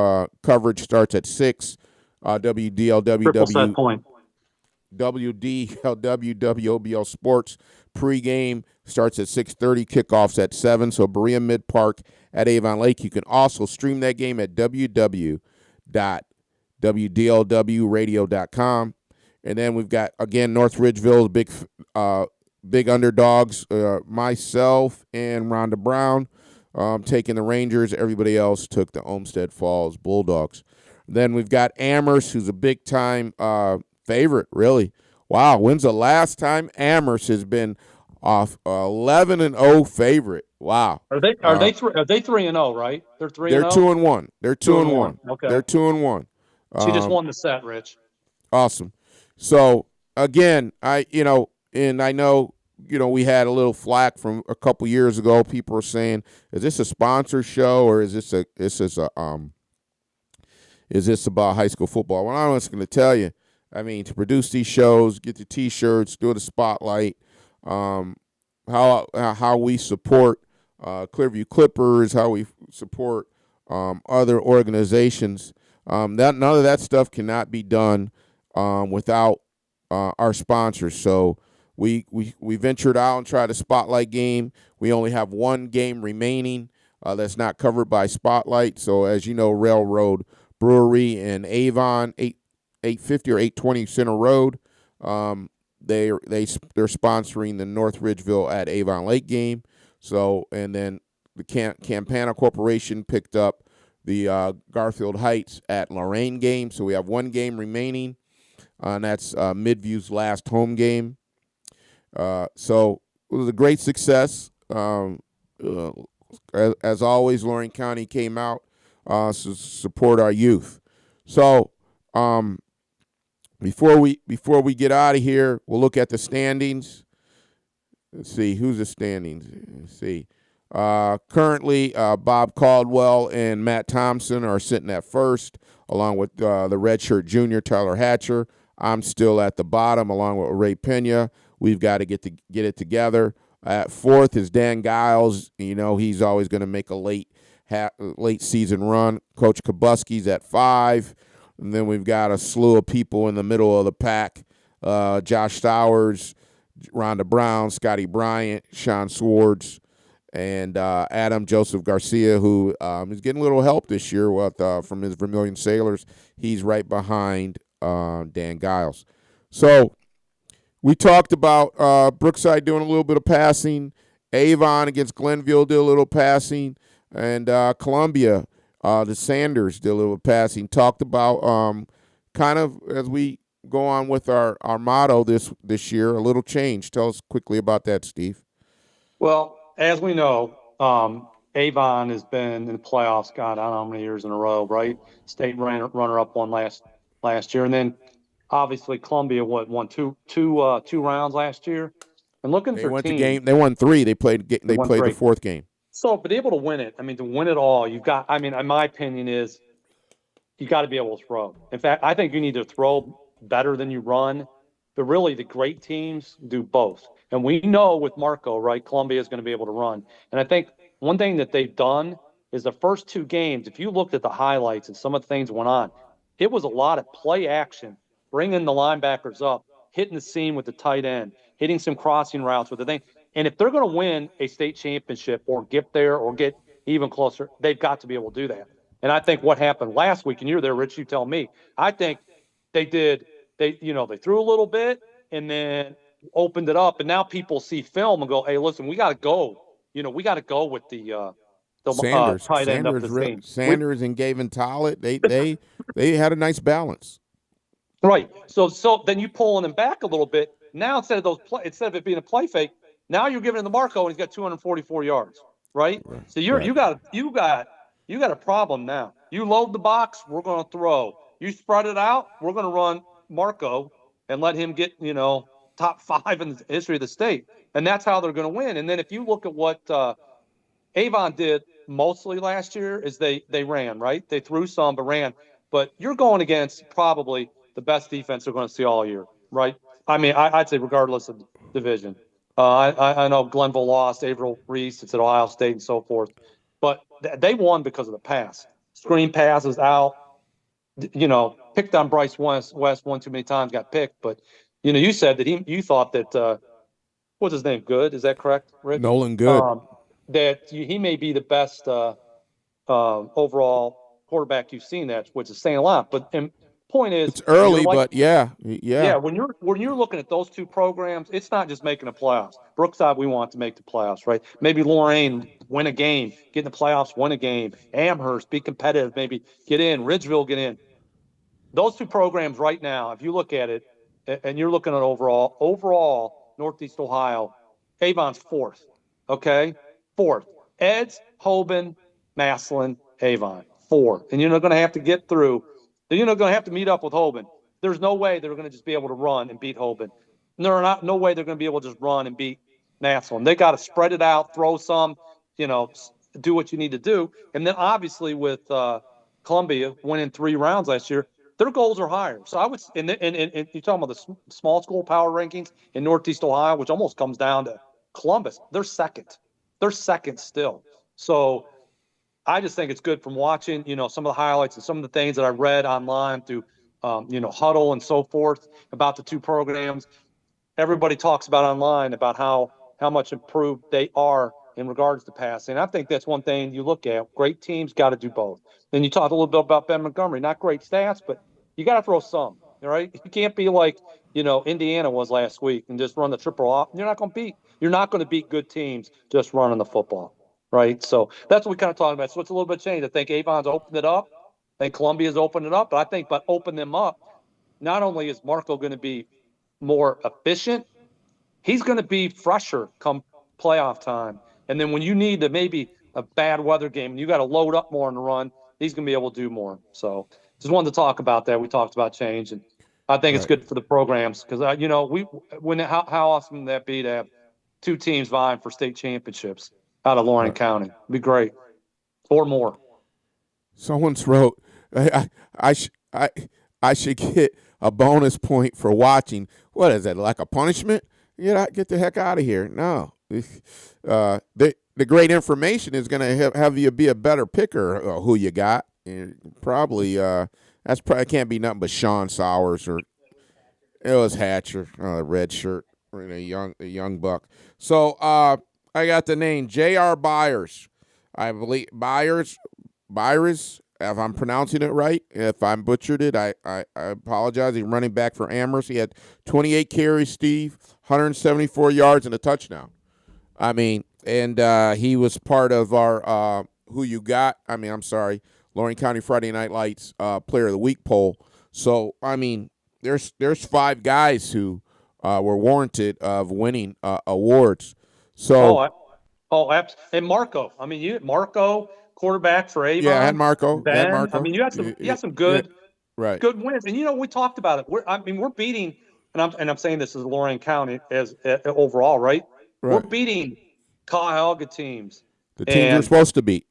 [SPEAKER 2] coverage starts at 6.
[SPEAKER 3] Triple set point.
[SPEAKER 2] WDLW WOBL Sports pregame starts at 6:30. Kickoffs at 7. So Berea Mid Park at Avon Lake. You can also stream that game at www.wdlwradio.com. And then we've got, again, North Ridgeville, big underdogs. Myself and Rhonda Brown taking the Rangers. Everybody else took the Olmsted Falls Bulldogs. Then we've got Amherst, who's a big-time favorite, really. Wow, when's the last time Amherst has been off 11-0 favorite? Wow.
[SPEAKER 3] Are they 3-0, right? They're 3-0.
[SPEAKER 2] They're 2-1. They're 2-1.
[SPEAKER 3] Okay.
[SPEAKER 2] They're 2-1.
[SPEAKER 3] She just won the set, Rich.
[SPEAKER 2] Awesome. So again, I know we had a little flack from a couple years ago. People were saying, "Is this a sponsor show or is this about high school football?" Well, I'm just going to tell you. I mean, to produce these shows, get the T-shirts, do the spotlight, how we support Clearview Clippers, how we support other organizations. None of that stuff cannot be done without our sponsors. So we ventured out and tried a spotlight game. We only have one game remaining that's not covered by spotlight. So as you know, Railroad Brewery in Avon, 850 or 820 Center Road, they're sponsoring the North Ridgeville at Avon Lake game. So, and then the Campana Corporation picked up the Garfield Heights at Lorain game. So we have one game remaining, and that's Midview's last home game. So it was a great success. As always, Lorain County came out to support our youth. So before we get out of here, we'll look at the standings. Let's see who's the standings. Let's see. Currently, Bob Caldwell and Matt Thompson are sitting at first, along with the redshirt junior Tyler Hatcher. I'm still at the bottom, along with Ray Pena. We've got to get it together. At fourth is Dan Giles. You know, he's always going to make a late season run. Coach Kabuski's at 5. And then we've got a slew of people in the middle of the pack. Josh Stowers, Rhonda Brown, Scotty Bryant, Sean Swartz, and Adam Joseph Garcia, who is getting a little help this year from his Vermilion Sailors. He's right behind Dan Giles. So we talked about Brookside doing a little bit of passing. Avon against Glenville did a little passing. And Columbia, the Sanders did a little passing. Talked about kind of as we go on with our motto this year, a little change. Tell us quickly about that, Steve.
[SPEAKER 3] Well, as we know, Avon has been in the playoffs, God, I don't know how many years in a row, right? State runner-up one last year. And then obviously Columbia won two rounds last year. And looking for teams.
[SPEAKER 2] They won 3. They played the fourth game.
[SPEAKER 3] So, but able to win it, I mean, to win it all, in my opinion is you got to be able to throw. In fact, I think you need to throw better than you run. But really, the great teams do both. And we know with Marco, right, Columbia is going to be able to run. And I think one thing that they've done is the first 2 games, if you looked at the highlights and some of the things that went on, it was a lot of play action, bringing the linebackers up, hitting the seam with the tight end, hitting some crossing routes with the thing. And if they're going to win a state championship or get there or get even closer, they've got to be able to do that. And I think what happened last week, and you're there, Rich, you tell me, I think they threw a little bit and then opened it up. And now people see film and go, hey, listen, we got to go. We got to go with the tight end up the seam.
[SPEAKER 2] Sanders and Gavin Tollett, they had a nice balance.
[SPEAKER 3] Right. So then you pulling them back a little bit. Now instead of it being a play fake, now you're giving him the Marco and he's got 244 yards. Right. So you got a problem now. You load the box, we're going to throw. You spread it out, we're going to run Marco and let him get top 5 in the history of the state, and that's how they're going to win. And then if you look at what Avon did mostly last year, is they ran, right? They threw some, but ran. But you're going against probably the best defense they're going to see all year, right? I mean, I'd say regardless of division. I know Glenville lost, Averill Reese, it's at Ohio State and so forth, but they won because of the pass. Screen passes out, picked on Bryce West one too many times, got picked. But, you said that you thought that, what's his name? Good. Is that correct, Rick?
[SPEAKER 2] Nolan Good.
[SPEAKER 3] That he may be the best overall quarterback you've seen, which is saying a lot. But point is,
[SPEAKER 2] it's early, but yeah.
[SPEAKER 3] When you're looking at those 2 programs, it's not just making the playoffs. Brookside, we want to make the playoffs, right? Maybe Lorain win a game, get in the playoffs, win a game. Amherst be competitive, maybe get in. Ridgeville get in. Those 2 programs right now, if you look at it, and you're looking at overall Northeast Ohio, Avon's 4th. Okay, 4th. Eds, Hoban, Massillon, Avon, 4. And you're going to have to get through. You're going to have to meet up with Hoban. There's no way they're going to just be able to run and beat Hoban. No way they're going to be able to just run and beat Massillon. They got to spread it out, throw some, do what you need to do. And then obviously with Columbia winning 3 rounds last year, their goals are higher. So I would, and you're talking about the small school power rankings in Northeast Ohio, which almost comes down to Columbus. They're second. They're second still. So I just think it's good from watching, some of the highlights and some of the things that I read online through, Huddle and so forth about the 2 programs. Everybody talks about online about how much improved they are in regards to passing. I think that's one thing you look at. Great teams got to do both. Then you talked a little bit about Ben Montgomery. Not great stats, but you got to throw some. All right, you can't be like Indiana was last week and just run the triple off. You're not going to beat good teams just running the football. Right. So that's what we kind of talking about. So it's a little bit changed. I think Avon's opened it up. I think Columbia's opened it up. But I think by opening them up, not only is Marco going to be more efficient, he's going to be fresher come playoff time. And then when you need to maybe a bad weather game and you got to load up more in the run, he's going to be able to do more. So just wanted to talk about that. We talked about change. And I think it's good for the programs because, how awesome would that be to have 2 teams vying for state championships out of Lorain County? It'd be great, or more.
[SPEAKER 2] Someone's wrote, I should get a bonus point for watching. What is that, like a punishment? Get the heck out of here. No. The great information is going to have you be a better picker of who you got. And probably that's probably can't be nothing but Sean Sowers or it was Hatcher, red shirt, a young buck. So I got the name J.R. Byers. I believe Byers, if I'm pronouncing it right. If I'm butchered it, I apologize. He's running back for Amherst. He had 28 carries, Steve, 174 yards and a touchdown. I mean, and he was part of our Lorain County Friday Night Lights Player of the Week poll. So, I mean, there's 5 guys who were warranted of winning awards. So,
[SPEAKER 3] and Marco. I mean, Marco, quarterback for Avon.
[SPEAKER 2] Yeah, I had Marco.
[SPEAKER 3] Ben. I mean, you had some good, good wins. And we talked about it. We're beating, and I'm saying this as Lorain County as overall, right? We're beating Cuyahoga teams.
[SPEAKER 2] The teams you're supposed to beat.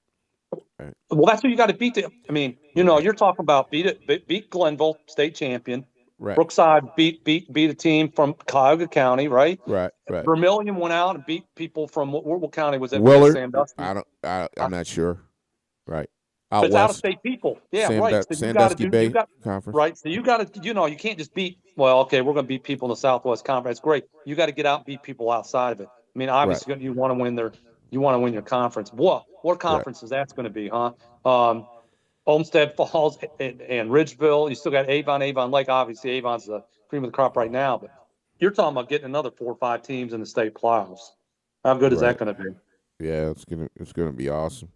[SPEAKER 3] Well, that's what you got to beat. You're talking about beat Glenville, state champion.
[SPEAKER 2] Right.
[SPEAKER 3] Brookside beat a team from Cuyahoga County, right?
[SPEAKER 2] Right. Right.
[SPEAKER 3] Vermilion went out and beat people from what county was that? Was that
[SPEAKER 2] Willard.
[SPEAKER 3] Sandusky?
[SPEAKER 2] I'm not sure. Right. Out
[SPEAKER 3] It's out of
[SPEAKER 2] west.
[SPEAKER 3] state people. Yeah, right. So you got to
[SPEAKER 2] Sandusky
[SPEAKER 3] do. You
[SPEAKER 2] Bay
[SPEAKER 3] got
[SPEAKER 2] Conference.
[SPEAKER 3] right. So you got to. You can't just beat. Well, okay, we're going to beat people in the Southwest Conference. Great. You got to get out and beat people outside of it. I mean,
[SPEAKER 2] Right.
[SPEAKER 3] obviously, you want to win their. You want to win your conference. What conference is that's going to be, huh? Olmsted Falls and Ridgeville. You still got Avon Lake. Obviously, Avon's the cream of the crop right now, but you're talking about getting another 4 or 5 teams in the state playoffs. How good is that going to be?
[SPEAKER 2] Yeah, it's gonna be awesome.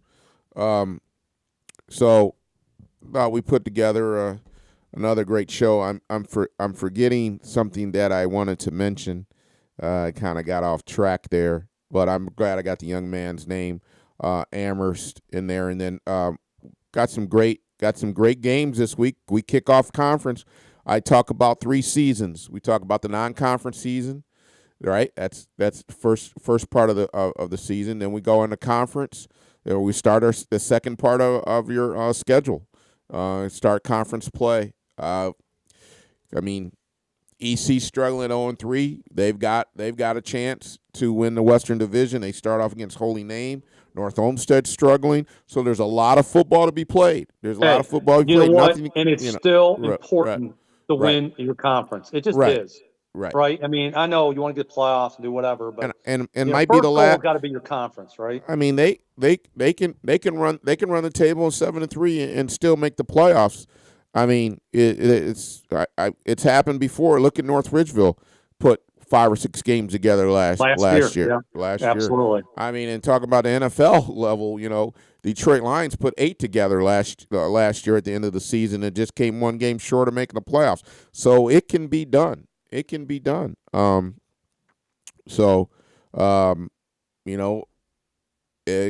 [SPEAKER 2] So we put together another great show. I'm forgetting something that I wanted to mention. I kind of got off track there, but I'm glad I got the young man's name, Amherst, in there, and then got some great games this week. We kick off conference. I talk about 3 seasons. We talk about the non-conference season, right? That's the first part of the season. Then we go into conference. Then we start the second part of your schedule. Start conference play. I mean, EC struggling 0-3. They've got a chance to win the Western Division. They start off against Holy Name. North Olmsted struggling. So there's a lot of football to be played. There's a lot of football to be
[SPEAKER 3] played.
[SPEAKER 2] You know what?
[SPEAKER 3] And it's still important to win your conference. It just is. Right. I mean, I know you want to get playoffs and do whatever, but
[SPEAKER 2] and might be the last.
[SPEAKER 3] Got to be your conference, right?
[SPEAKER 2] I mean, they can run the table in 7-3 and still make the playoffs. I mean, it's happened before. Look at North Ridgeville, put 5 or 6 games together last year.
[SPEAKER 3] Yeah.
[SPEAKER 2] Last
[SPEAKER 3] Absolutely.
[SPEAKER 2] year. I mean, and talking about the NFL level, Detroit Lions put 8 together last year at the end of the season and just came 1 game short of making the playoffs. So it can be done. It can be done.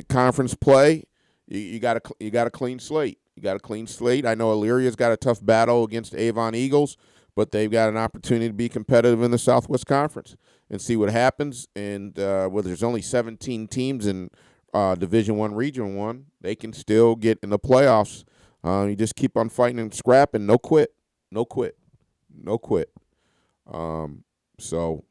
[SPEAKER 2] Conference play, you got a clean slate. You got a clean slate. I know Illyria's got a tough battle against the Avon Eagles, but they've got an opportunity to be competitive in the Southwest Conference and see what happens. And there's only 17 teams in Division I, Region 1, they can still get in the playoffs. You just keep on fighting and scrapping. No quit. So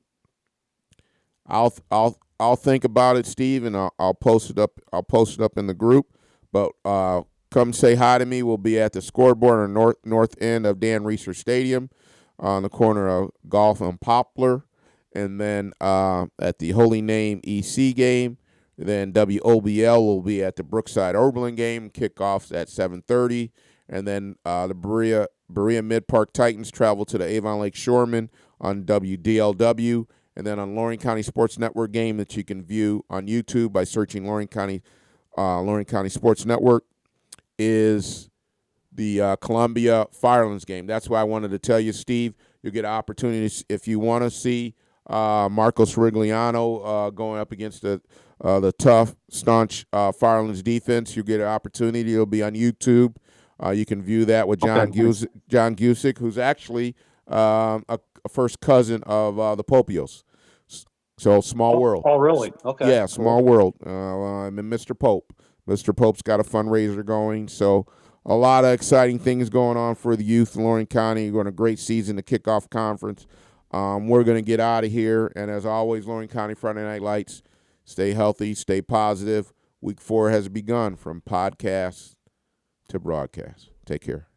[SPEAKER 2] I'll think about it, Steve, and I'll post it up. I'll post it up in the group. But come say hi to me. We'll be at the scoreboard on the north end of Dan Reeser Stadium, on the corner of Golf and Poplar, and then at the Holy Name EC game. Then WOBL will be at the Brookside Oberlin game. Kickoffs at 7:30, and then the Berea Mid-Park Titans travel to the Avon Lake Shoremen on WDLW, and then on Lorain County Sports Network game that you can view on YouTube by searching Lorain County Sports Network is the Columbia Firelands game. That's why I wanted to tell you, Steve. You'll get opportunities if you want to see Marcos Rigliano going up against the tough, staunch Firelands defense. You'll get an opportunity. It'll be on YouTube. You can view that with John Gusick, who's actually a first cousin of the Popios. So small world.
[SPEAKER 3] Oh, really? Okay.
[SPEAKER 2] Yeah, small world. And Mr. Pope. Mr. Pope's got a fundraiser going. So a lot of exciting things going on for the youth in Lorain County. We're in a great season to kick off conference. We're going to get out of here. And as always, Lorain County Friday Night Lights. Stay healthy. Stay positive. Week 4 has begun from podcast to broadcast. Take care.